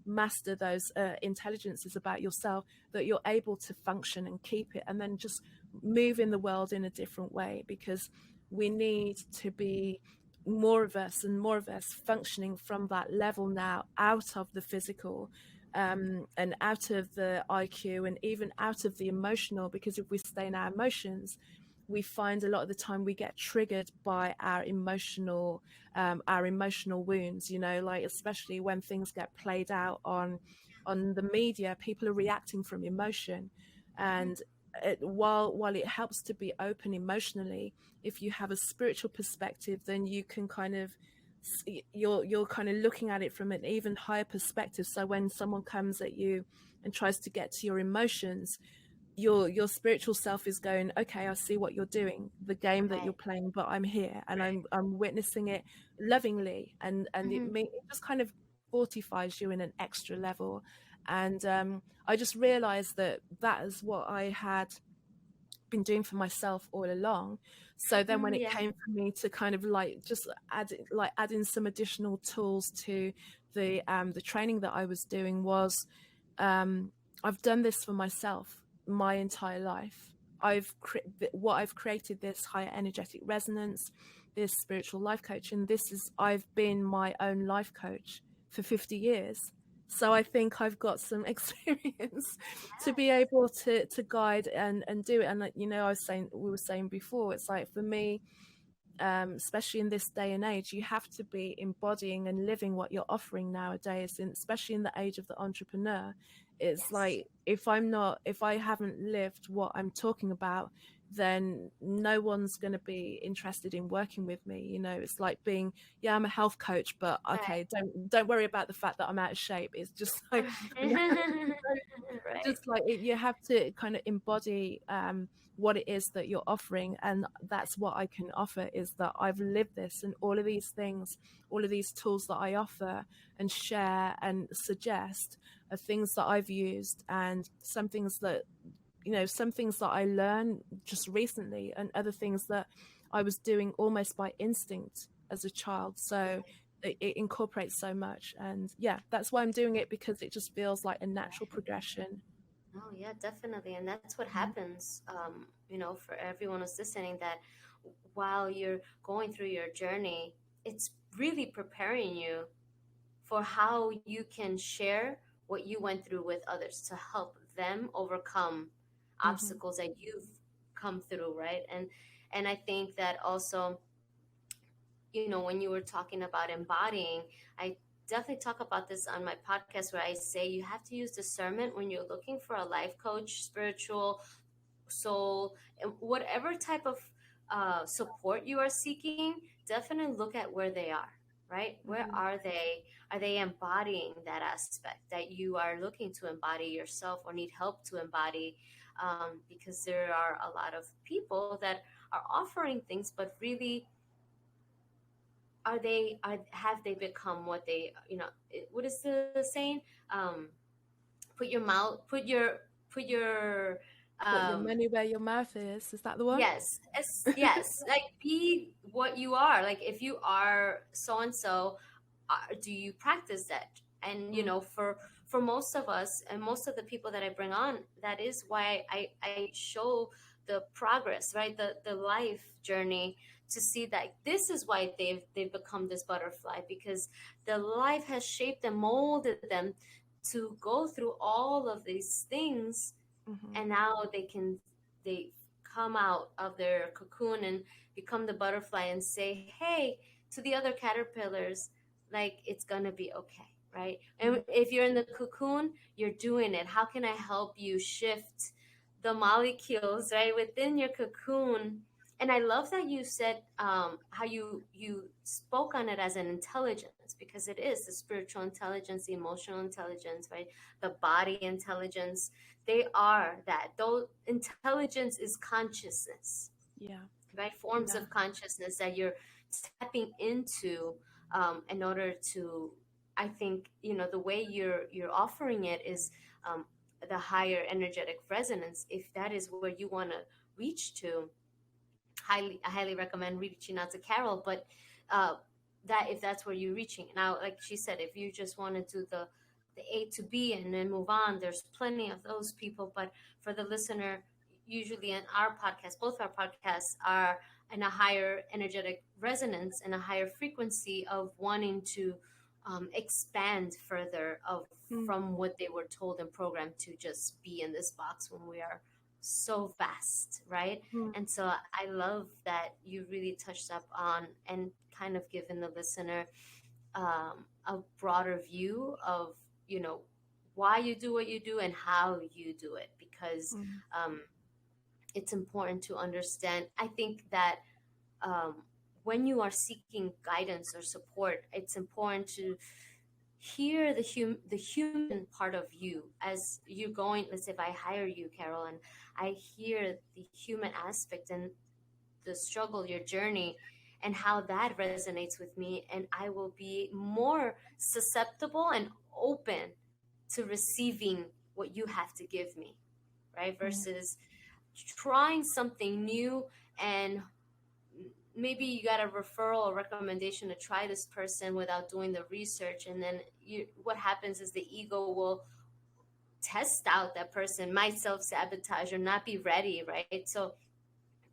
master those intelligences about yourself, that you're able to function and keep it, and then just move in the world in a different way, because we need to be more of us and more of us functioning from that level now, out of the physical, and out of the IQ, and even out of the emotional, because if we stay in our emotions, we find a lot of the time we get triggered by our emotional wounds, you know, like especially when things get played out on the media, people are reacting from emotion. And while it helps to be open emotionally, if you have a spiritual perspective, then you can kind of, you're kind of looking at it from an even higher perspective. So when someone comes at you and tries to get to your emotions, your spiritual self is going, okay, I see what you're doing, the game that you're Right. playing, but I'm here and Right. I'm witnessing it lovingly, and Mm-hmm. it just kind of fortifies you in an extra level. And I just realized that that is what I had been doing for myself all along. So then when Mm, it yeah. came for me to kind of like just add in some additional tools to the training that I was doing, was um, I've done this for myself my entire life. What I've created, this higher energetic resonance, this spiritual life coach, and this is, I've been my own life coach for 50 years. So I think I've got some experience to be Yes. able to guide and do it. And like, you know, we were saying before, it's like for me, especially in this day and age, you have to be embodying and living what you're offering nowadays, and especially in the age of the entrepreneur. It's Yes. like, if I haven't lived what I'm talking about, then no one's going to be interested in working with me. You know, it's like being, yeah, I'm a health coach, but okay, don't worry about the fact that I'm out of shape. It's just like Right. just like you have to kind of embody what it is that you're offering. And that's what I can offer, is that I've lived this, and all of these things, all of these tools that I offer and share and suggest are things that I've used, and some things that, you know, some things that I learned just recently, and other things that I was doing almost by instinct as a child. So it incorporates so much. And yeah, that's why I'm doing it, because it just feels like a natural progression. Oh, yeah, definitely. And that's what Mhm. happens, for everyone who's listening, that while you're going through your journey, it's really preparing you for how you can share what you went through with others to help them overcome Mhm. obstacles that you've come through, right? And I think that also, when you were talking about embodying, I definitely talk about this on my podcast, where I say you have to use discernment when you're looking for a life coach, spiritual, soul, and whatever type of support you are seeking. Definitely look at where they are, right? Where Mhm. are they? Are they embodying that aspect that you are looking to embody yourself, or need help to embody? Because there are a lot of people that are offering things, but really, have they become what they, what is the saying? um put your mouth put your Put your um money where your mouth is that the one? yes, yes, like, be what you are. Like, if you are so and so, do you practice that? And Mm. for most of us, and most of the people that I bring on, that is why I show the progress, right? The life journey, to see that this is why they've become this butterfly, because the life has shaped and molded them to go through all of these things. Mhm. And now they come out of their cocoon and become the butterfly, and say, hey, to the other caterpillars, like, it's gonna be okay, right? And Mhm. if you're in the cocoon, you're doing it. How can I help you shift the molecules, right, within your cocoon? And I love that you said, how you spoke on it as an intelligence, because it is the spiritual intelligence, the emotional intelligence, right? The body intelligence. They are that. Though intelligence is consciousness, Yeah. right? Forms Yeah. of consciousness that you're tapping into, in order to, I think, the way you're offering it is, the higher energetic resonance. If that is where you want to reach to, I highly recommend reaching out to Carol. But uh, that if that's where you're reaching now, like she said, if you just want to do the A to B and then move on, there's plenty of those people. But for the listener, usually in our podcast, both our podcasts are in a higher energetic resonance and a higher frequency of wanting to expand further of Mm. from what they were told and programmed to just be in this box when we are so vast, right? Mm. And so I love that you really touched up on and kind of given the listener a broader view of, you know, why you do what you do and how you do it, because Mm. um, it's important to understand. I think that um, when you are seeking guidance or support, it's important to hear the human part of you as you're going. Let's say if I hire you, Carol, and I hear the human aspect and the struggle, your journey, and how that resonates with me, and I will be more susceptible and open to receiving what you have to give me, right? Mm. Versus trying something new, and maybe you got a referral or recommendation to try this person without doing the research, and then what happens is the ego will test out that person, might self-sabotage or not be ready, right? So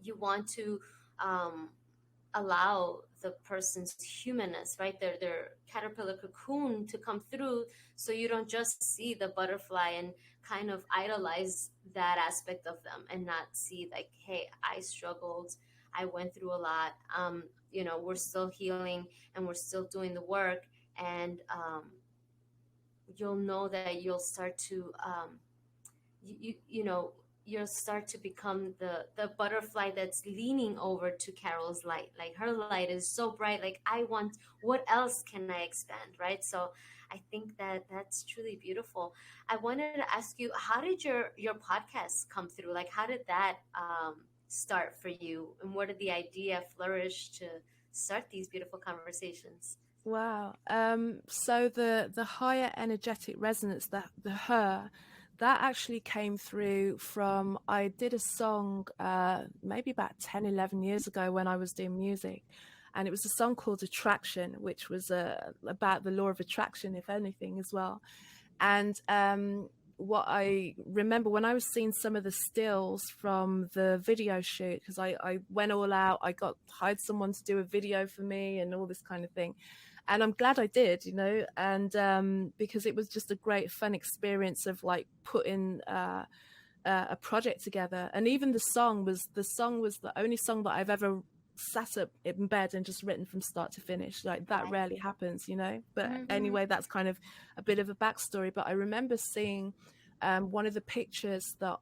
you want to um, allow the person's humanness, right? Their caterpillar cocoon to come through, so you don't just see the butterfly and kind of idolize that aspect of them and not see like, hey, I struggled, I went through a lot. You know, we're still healing and we're still doing the work, and you'll know that you'll start to you know, you'll start to become the butterfly that's leaning over to Carol's light. Like her light is so bright, like I want, what else can I expand, right? So I think that that's truly beautiful. I wanted to ask you, how did your podcast come through? Like how did that start for you, and where did the idea flourish to start these beautiful conversations? Wow. So the higher energetic resonance, the her, that actually came through from, I did a song maybe about 10, 11 years ago when I was doing music. And it was a song called Attraction, which was about the law of attraction, if anything, as well. And what I remember when I was seeing some of the stills from the video shoot, because I went all out, I hired someone to do a video for me and all this kind of thing. And I'm glad I did, you know, and because it was just a great fun experience of like putting a project together. And even the song was the only song that I've ever sat up in bed and just written from start to finish. Like that Right. rarely happens, you know. But Mm-hmm. anyway, that's kind of a bit of a backstory. But I remember seeing one of the pictures that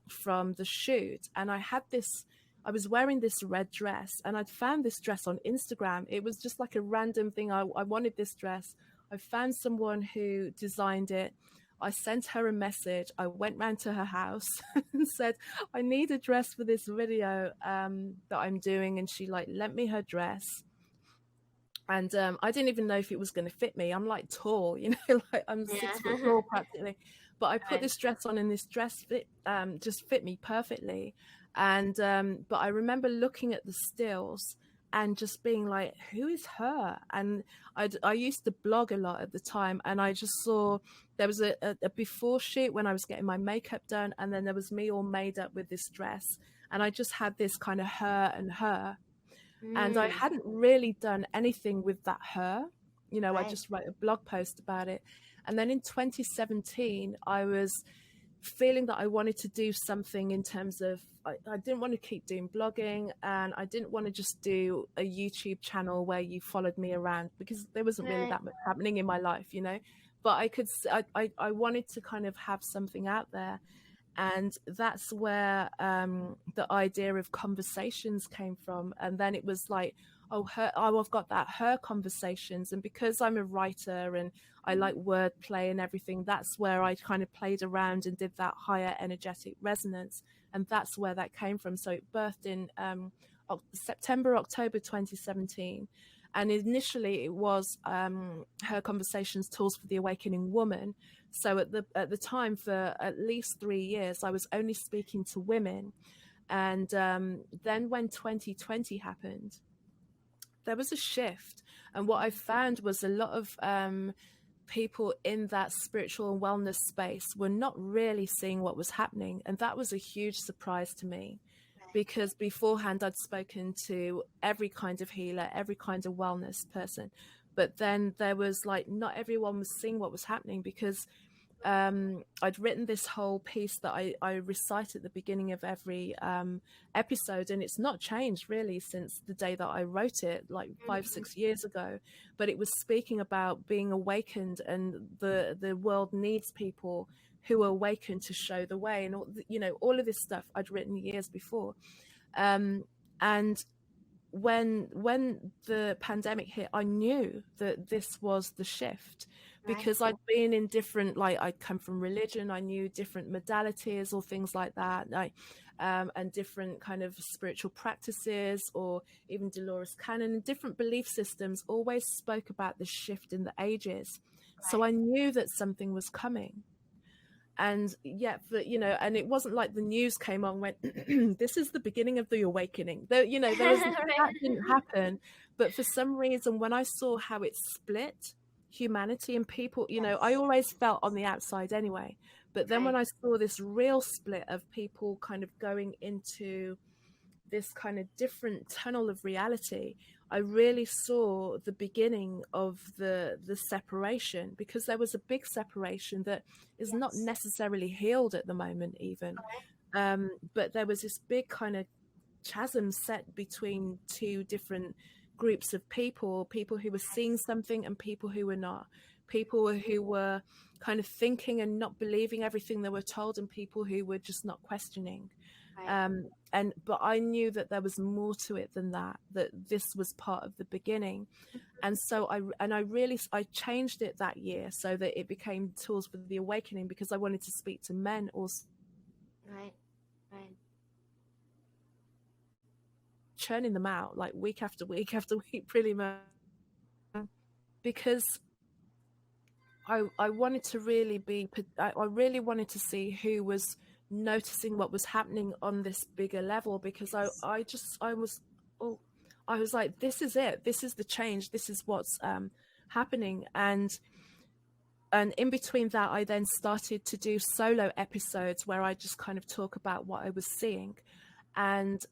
from the shoot, and I was wearing this red dress, and I'd found this dress on Instagram. It was just like a random thing. I wanted this dress. I found someone who designed it. I sent her a message. I went round to her house and said, I need a dress for this video that I'm doing. And she like lent me her dress. And I didn't even know if it was going to fit me. I'm like tall, you know, like I'm Yeah. 6 foot tall practically. But I put Right. this dress on, and this dress just fit me perfectly. And but I remember looking at the stills and just being like, who is her? And I used to blog a lot at the time, and I just saw there was a before shoot when I was getting my makeup done, and then there was me all made up with this dress, and I just had this kind of her and her, and I Mm, hadn't really done anything with that her. You know, I right. just wrote a blog post about it. And then in 2017, I was feeling that I wanted to do something in terms of, I didn't want to keep doing blogging, and I didn't want to just do a YouTube channel where you followed me around, because there wasn't really Right. that much happening in my life, you know. But I wanted to kind of have something out there. And that's where the idea of conversations came from. And then it was like, I've got that her conversations. And because I'm a writer and I like wordplay and everything, that's where I kind of played around and did that higher energetic resonance. And that's where that came from. So it birthed in September, October 2017. And initially it was her conversations, tools for the awakening woman. So at the time, for at least 3 years, I was only speaking to women. And then when 2020 happened, there was a shift. And what I found was a lot of people in that spiritual and wellness space were not really seeing what was happening. And that was a huge surprise to me, Right. because beforehand I'd spoken to every kind of healer, every kind of wellness person. But then there was like, not everyone was seeing what was happening, because I'd written this whole piece that I recite at the beginning of every episode, and it's not changed really since the day that I wrote it, like five, Mhm. 6 years ago. But it was speaking about being awakened, and the world needs people who are awakened to show the way, and all, all of this stuff I'd written years before. And when the pandemic hit, I knew that this was the shift, Right. because I'd been in different, like, I'd come from religion, I knew different modalities or things like that, like, and different kind of spiritual practices, or even Dolores Cannon, and different belief systems always spoke about the shift in the ages. So Right. I knew that something was coming. And yet, but and it wasn't like the news came on, went this is the beginning of the awakening, though. There was, Right. that didn't happen. But for some reason, when I saw how it split humanity and people, I Yes. always felt on the outside anyway. But then when Right. I saw this real split of people kind of going into this kind of different tunnel of reality, I really saw the beginning of the separation, because there was a big separation that is not Yes. necessarily healed at the moment even. Correct. But there was this big kind of chasm set between two different groups of people who were seeing Yes. something and people who were not, people who were kind of thinking and not believing everything they were told, and people who were just not questioning. Right. And but I knew that there was more to it than that, that this was part of the beginning. And so I changed it that year so that it became Tools for the Awakening, because I wanted to speak to men also, Right. Right. churning them out like week after week after week, pretty much, because I wanted to really I really wanted to see who was noticing what was happening on this bigger level, because Yes. oh, I was like, this is it, this is the change, this is what's happening. And in between that, I then started to do solo episodes where I just kind of talk about what I was seeing. And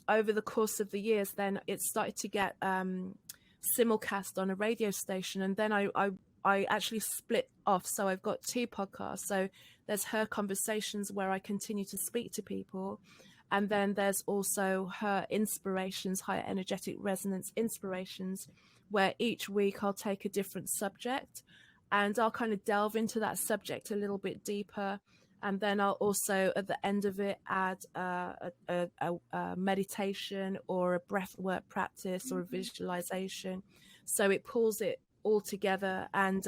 over the course of the years, then it started to get simulcast on a radio station. And then I actually split off. So I've got two podcasts. So there's Her Conversations, where I continue to speak to people. And then there's also Her Inspirations, Higher Energetic Resonance Inspirations, where each week I'll take a different subject and I'll kind of delve into that subject a little bit deeper. And then I'll also, at the end of it, add a meditation or a breath work practice or a Mhm. visualization. So it pulls it all together. And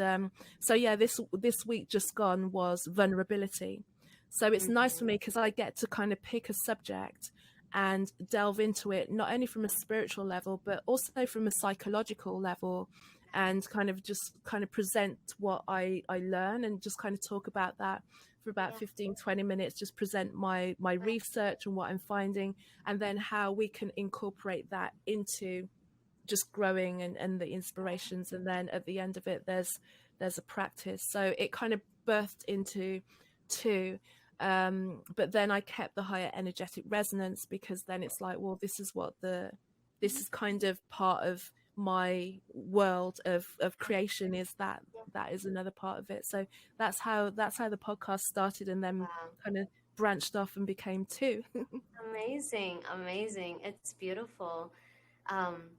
so, yeah, this week just gone was vulnerability. So it's nice for Mhm. me because I get to kind of pick a subject and delve into it, not only from a spiritual level, but also from a psychological level, and kind of just kind of present what I learn, and just kind of talk about that for about Yeah. 15-20 minutes, just present my Right. research and what I'm finding, and then how we can incorporate that into just growing and the inspirations. And then at the end of it, there's a practice. So it kind of birthed into two. But then I kept the higher energetic resonance, because then it's like, well, this Mhm. is kind of part of my world of creation, is that Yeah. that is another part of it. So that's how the podcast started, and then Wow. kind of branched off and became two. Amazing. Amazing. It's beautiful. um,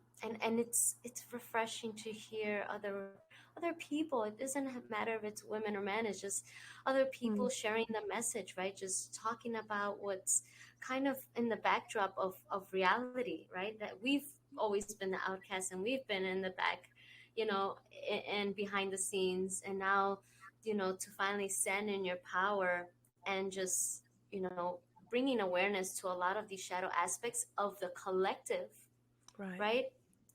and it's refreshing to hear other people. It doesn't matter if it's women or men. It's just other people Mm, sharing the message, right? Just talking about what's kind of in the backdrop of reality, right? That we've always been the outcast and we've been in the back, and behind the scenes. And now, to finally stand in your power and just, bringing awareness to a lot of these shadow aspects of the collective, right. right?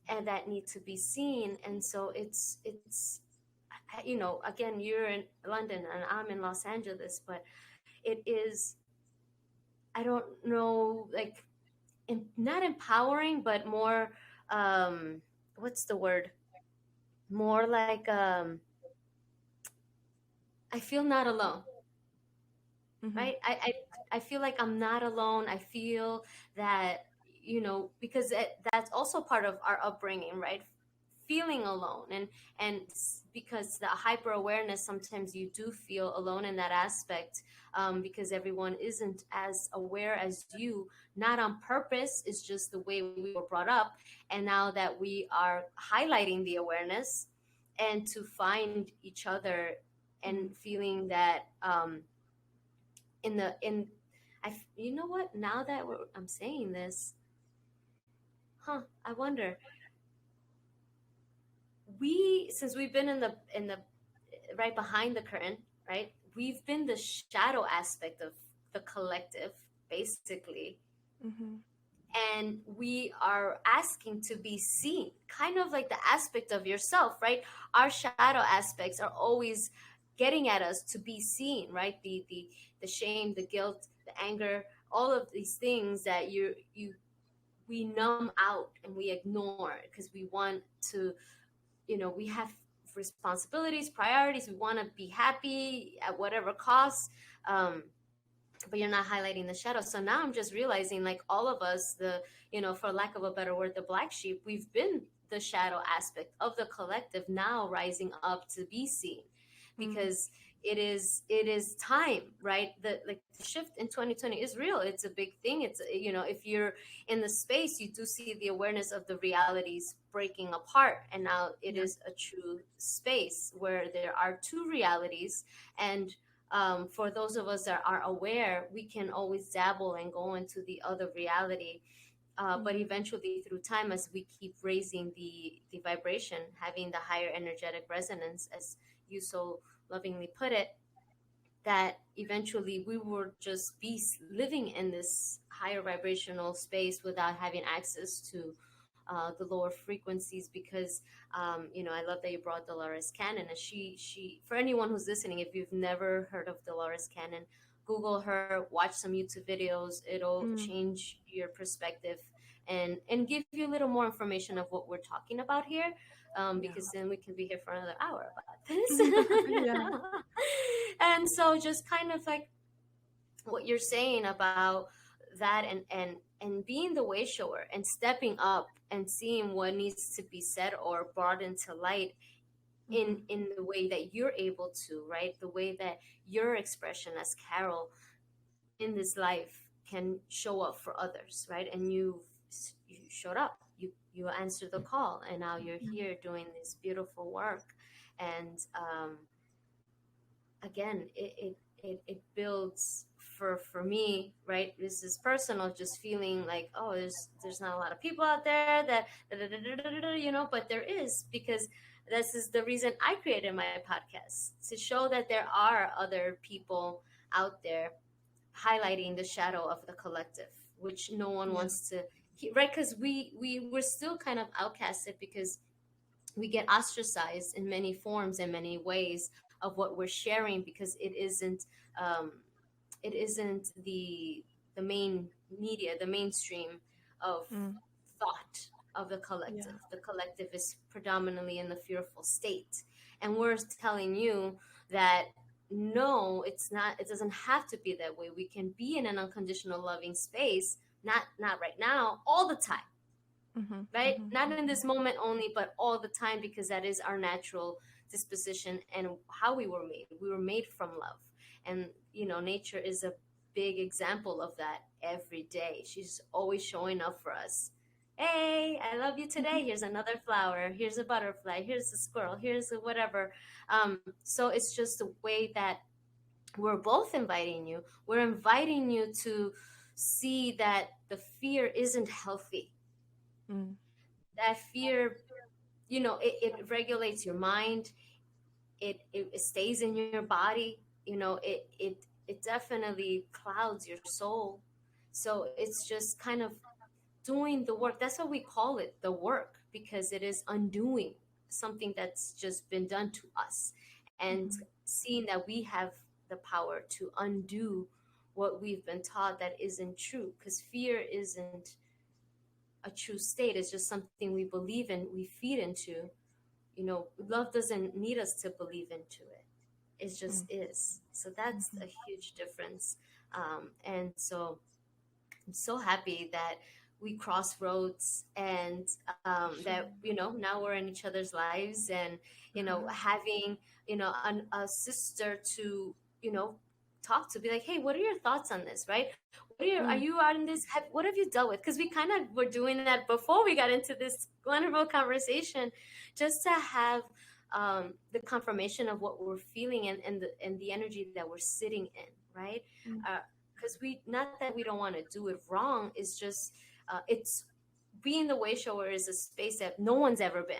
And that need to be seen. And so it's again, you're in London and I'm in Los Angeles, but it is, I don't know, like, not empowering, but more, what's the word? More like, I feel not alone, Mm-hmm. right? I feel like I'm not alone. I feel that, because that's also part of our upbringing, right? Feeling alone. And because the hyper awareness, sometimes you do feel alone in that aspect, because everyone isn't as aware as you, not on purpose. It's just the way we were brought up. And now that we are highlighting the awareness and to find each other and Mm-hmm. feeling that, in the in you know what, now that I'm saying this, I wonder, we, since we've been in the right behind the curtain, right, we've been the shadow aspect of the collective, basically. Mm-hmm. And we are asking to be seen, kind of like the aspect of yourself, right? Our shadow aspects are always getting at us to be seen, right? The shame, the guilt, the anger, all of these things that you we numb out and we ignore because we want to, we have responsibilities, priorities, we want to be happy at whatever cost. But you're not highlighting the shadow. So now I'm just realizing, like, all of us, for lack of a better word, the black sheep, we've been the shadow aspect of the collective, now rising up to be seen, Mm. because it is time, right? The shift in 2020 is real. It's a big thing. It's, if you're in the space, you do see the awareness of the realities breaking apart, and now it Yeah. is a true space where there are two realities. And for those of us that are aware, we can always dabble and go into the other reality. But Mm. eventually, through time, as we keep raising the vibration, having the higher energetic resonance, as you so lovingly put it, that eventually we will just be living in this higher vibrational space without having access to the lower frequencies. Because I love that you brought Dolores Cannon. And she for anyone who's listening, if you've never heard of Dolores Cannon, Google her, watch some YouTube videos. It'll Mm. change your perspective and give you a little more information of what we're talking about here, Yeah. because then we can be here for another hour about this. Yeah. And so, just kind of like what you're saying about that, and being the way shower and stepping up and seeing what needs to be said or brought into light Mm-hmm. in the way that you're able to, right? The way that your expression as Carol in this life can show up for others, right? And you showed up, you answered the call, and now you're here doing this beautiful work. And again, it builds, for me, right? This is personal, just feeling like, oh, there's not a lot of people out there that but there is, because this is the reason I created my podcast, to show that there are other people out there highlighting the shadow of the collective, which no one Yeah. wants to right? Because we're still kind of outcasted, because we get ostracized in many forms and many ways of what we're sharing, because um, it isn't the main media, the mainstream of Mm. thought of the Yeah. collective. The collective is predominantly in the fearful state, and we're telling you that no, it's not. It doesn't have to be that way. We can be in an unconditional loving space, not right now, all the time, Mm-hmm. right? Mm-hmm. Not in this moment only, but all the time, because that is our natural disposition and how we were made. We were made from love. And, nature is a big example of that every day. She's always showing up for us. Hey, I love you Mm-hmm. today. Here's another flower. Here's a butterfly. Here's a squirrel. Here's a whatever. So it's just a way that we're both inviting you. We're inviting you to see that the fear isn't healthy. Mm. That fear, it regulates your mind. It stays in your body. It definitely clouds your soul. So it's just kind of doing the work. That's what we call it, the work, because it is undoing something that's just been done to us, and Mm-hmm. seeing that we have the power to undo what we've been taught that isn't true, because fear isn't a true state. It's just something we believe in, we feed into. Love doesn't need us to believe into it. It just is. So that's a huge difference. And so I'm so happy that we cross roads, and that now we're in each other's lives, and having a sister to talk to, be like, hey, what are your thoughts on this, right? Are you out in this? What have you dealt with? Because we kind of were doing that before we got into this wonderful conversation, just to have the confirmation of what we're feeling, and the energy that we're sitting in, right? Because we, not that we don't want to do it wrong, it's just it's being the way shower is a space that no one's ever been,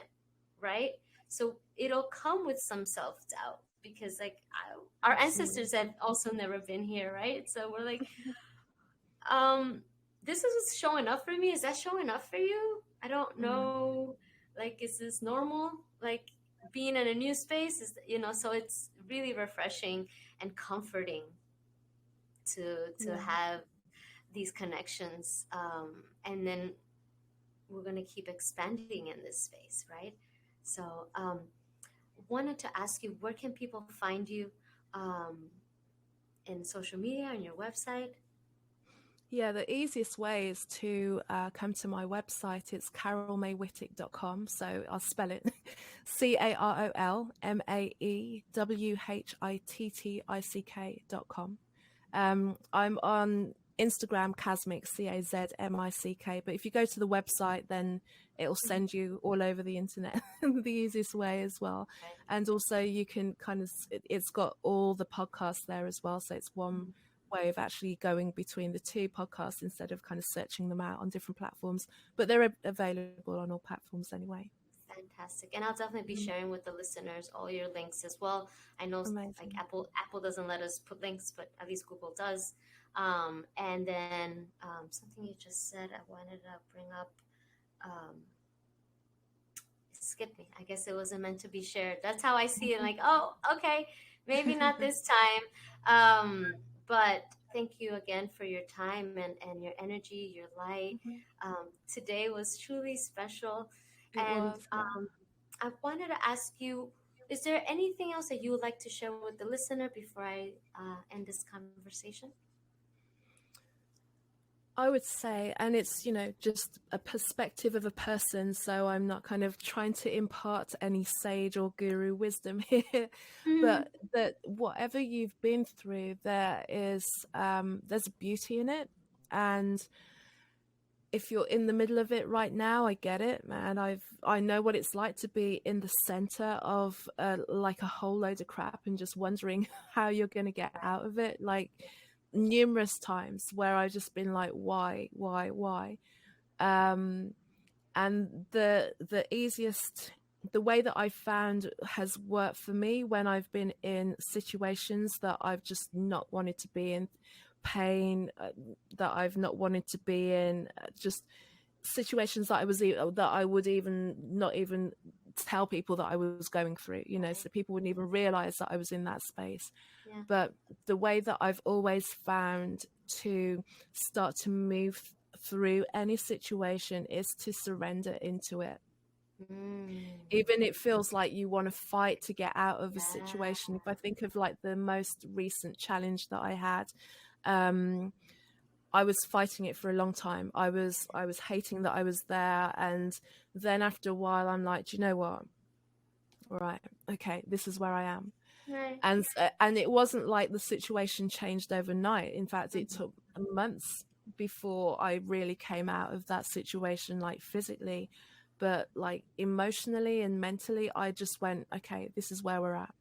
right? So it'll come with some self-doubt, because like our ancestors have also never been here, right? So we're like, this is showing up for me. Is that showing up for you? I don't know. Like, is this normal? Like, being in a new space is, so it's really refreshing and comforting to have these connections, and then we're going to keep expanding in this space, right? So wanted to ask you, where can people find you, in social media, on your website? Yeah, the easiest way is to come to my website. It's carolmaewhittick.com. So I'll spell it carolmaewhittick.com. I'm on Instagram, Casmic, Cazmick. But if you go to the website, then it'll send you all over the internet, the easiest way as well. And also you can it's got all the podcasts there as well. So it's one way of actually going between the two podcasts instead of kind of searching them out on different platforms. But they're available on all platforms anyway. Fantastic. And I'll definitely be sharing with the listeners all your links as well. I know like Apple doesn't let us put links, but at least Google does. And then something you just said I wanted to bring up, it skipped me. I guess it wasn't meant to be shared. That's how I see it. Like, oh, okay, maybe not this time. But thank you again for your time and your energy, your light. Today was truly special. And I wanted to ask you, is there anything else that you would like to share with the listener before I end this conversation? I would say, and it's, just a perspective of a person, so I'm not kind of trying to impart any sage or guru wisdom here, but that whatever you've been through, there's beauty in it. And if you're in the middle of it right now, I get it, man. I know what it's like to be in the center of like a whole load of crap and just wondering how you're going to get out of it. Like, numerous times where I've just been like, why? And the way that I've found has worked for me when I've been in situations that I've just not wanted to be in, pain that I've not wanted to be in, just situations that I would even not even tell people that I was going through, so people wouldn't even realize that I was in that space. But the way that I've always found to start to move through any situation is to surrender into it. Even it feels like you want to fight to get out of a situation. If I think of like the most recent challenge that I had, I was fighting it for a long time. I was hating that I was there. And then after a while, I'm like, do you know what? All right, okay, this is where I am. Right. And it wasn't like the situation changed overnight. In fact, it took months before I really came out of that situation, like physically, but like emotionally and mentally, I just went, okay, this is where we're at.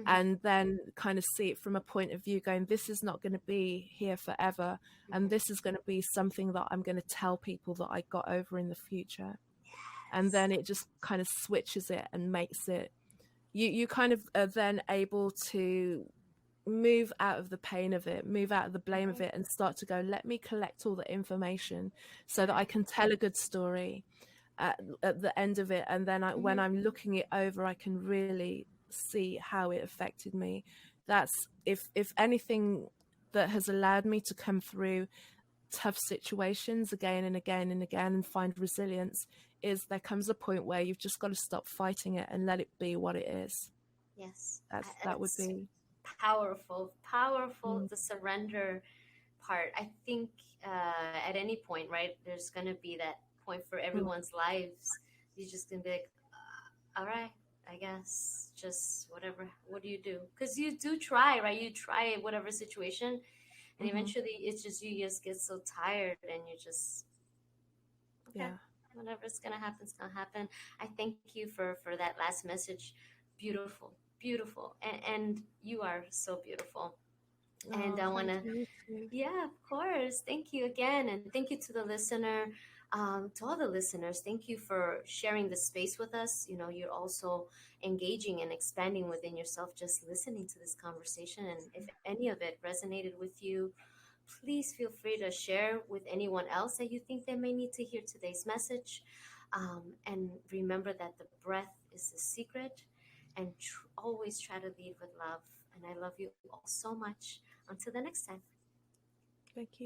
And then kind of see it from a point of view going, this is not going to be here forever. And this is going to be something that I'm going to tell people that I got over in the future. And then it just kind of switches it and makes it, you kind of are then able to move out of the pain of it, move out of the blame of it, and start to go, let me collect all the information so that I can tell a good story at the end of it. And then when I'm looking it over, I can really see how it affected me. That's if anything that has allowed me to come through tough situations again and again and again and find resilience is there comes a point where you've just got to stop fighting it and let it be what it is. Yes, That would that's be powerful. The surrender part. I think at any point, right, there's going to be that point for everyone's lives. You're just going to be like, all right, I guess just whatever. What do you do? Because you do try, right? You try whatever situation, and eventually it's just you just get so tired and you just, okay, yeah. whatever's gonna happen is gonna happen. I thank you for that last message. Beautiful, beautiful, and you are so beautiful. And Oh, I want thank to, you too. yeah, of course. Thank you again. And thank you to the listener, to all the listeners. Thank you for sharing the space with us. You know, you're also engaging and expanding within yourself, just listening to this conversation. And if any of it resonated with you, please feel free to share with anyone else that you think they may need to hear today's message. And remember that the breath is the secret, and always try to lead with love. And I love you all so much. Until the next time. Thank you.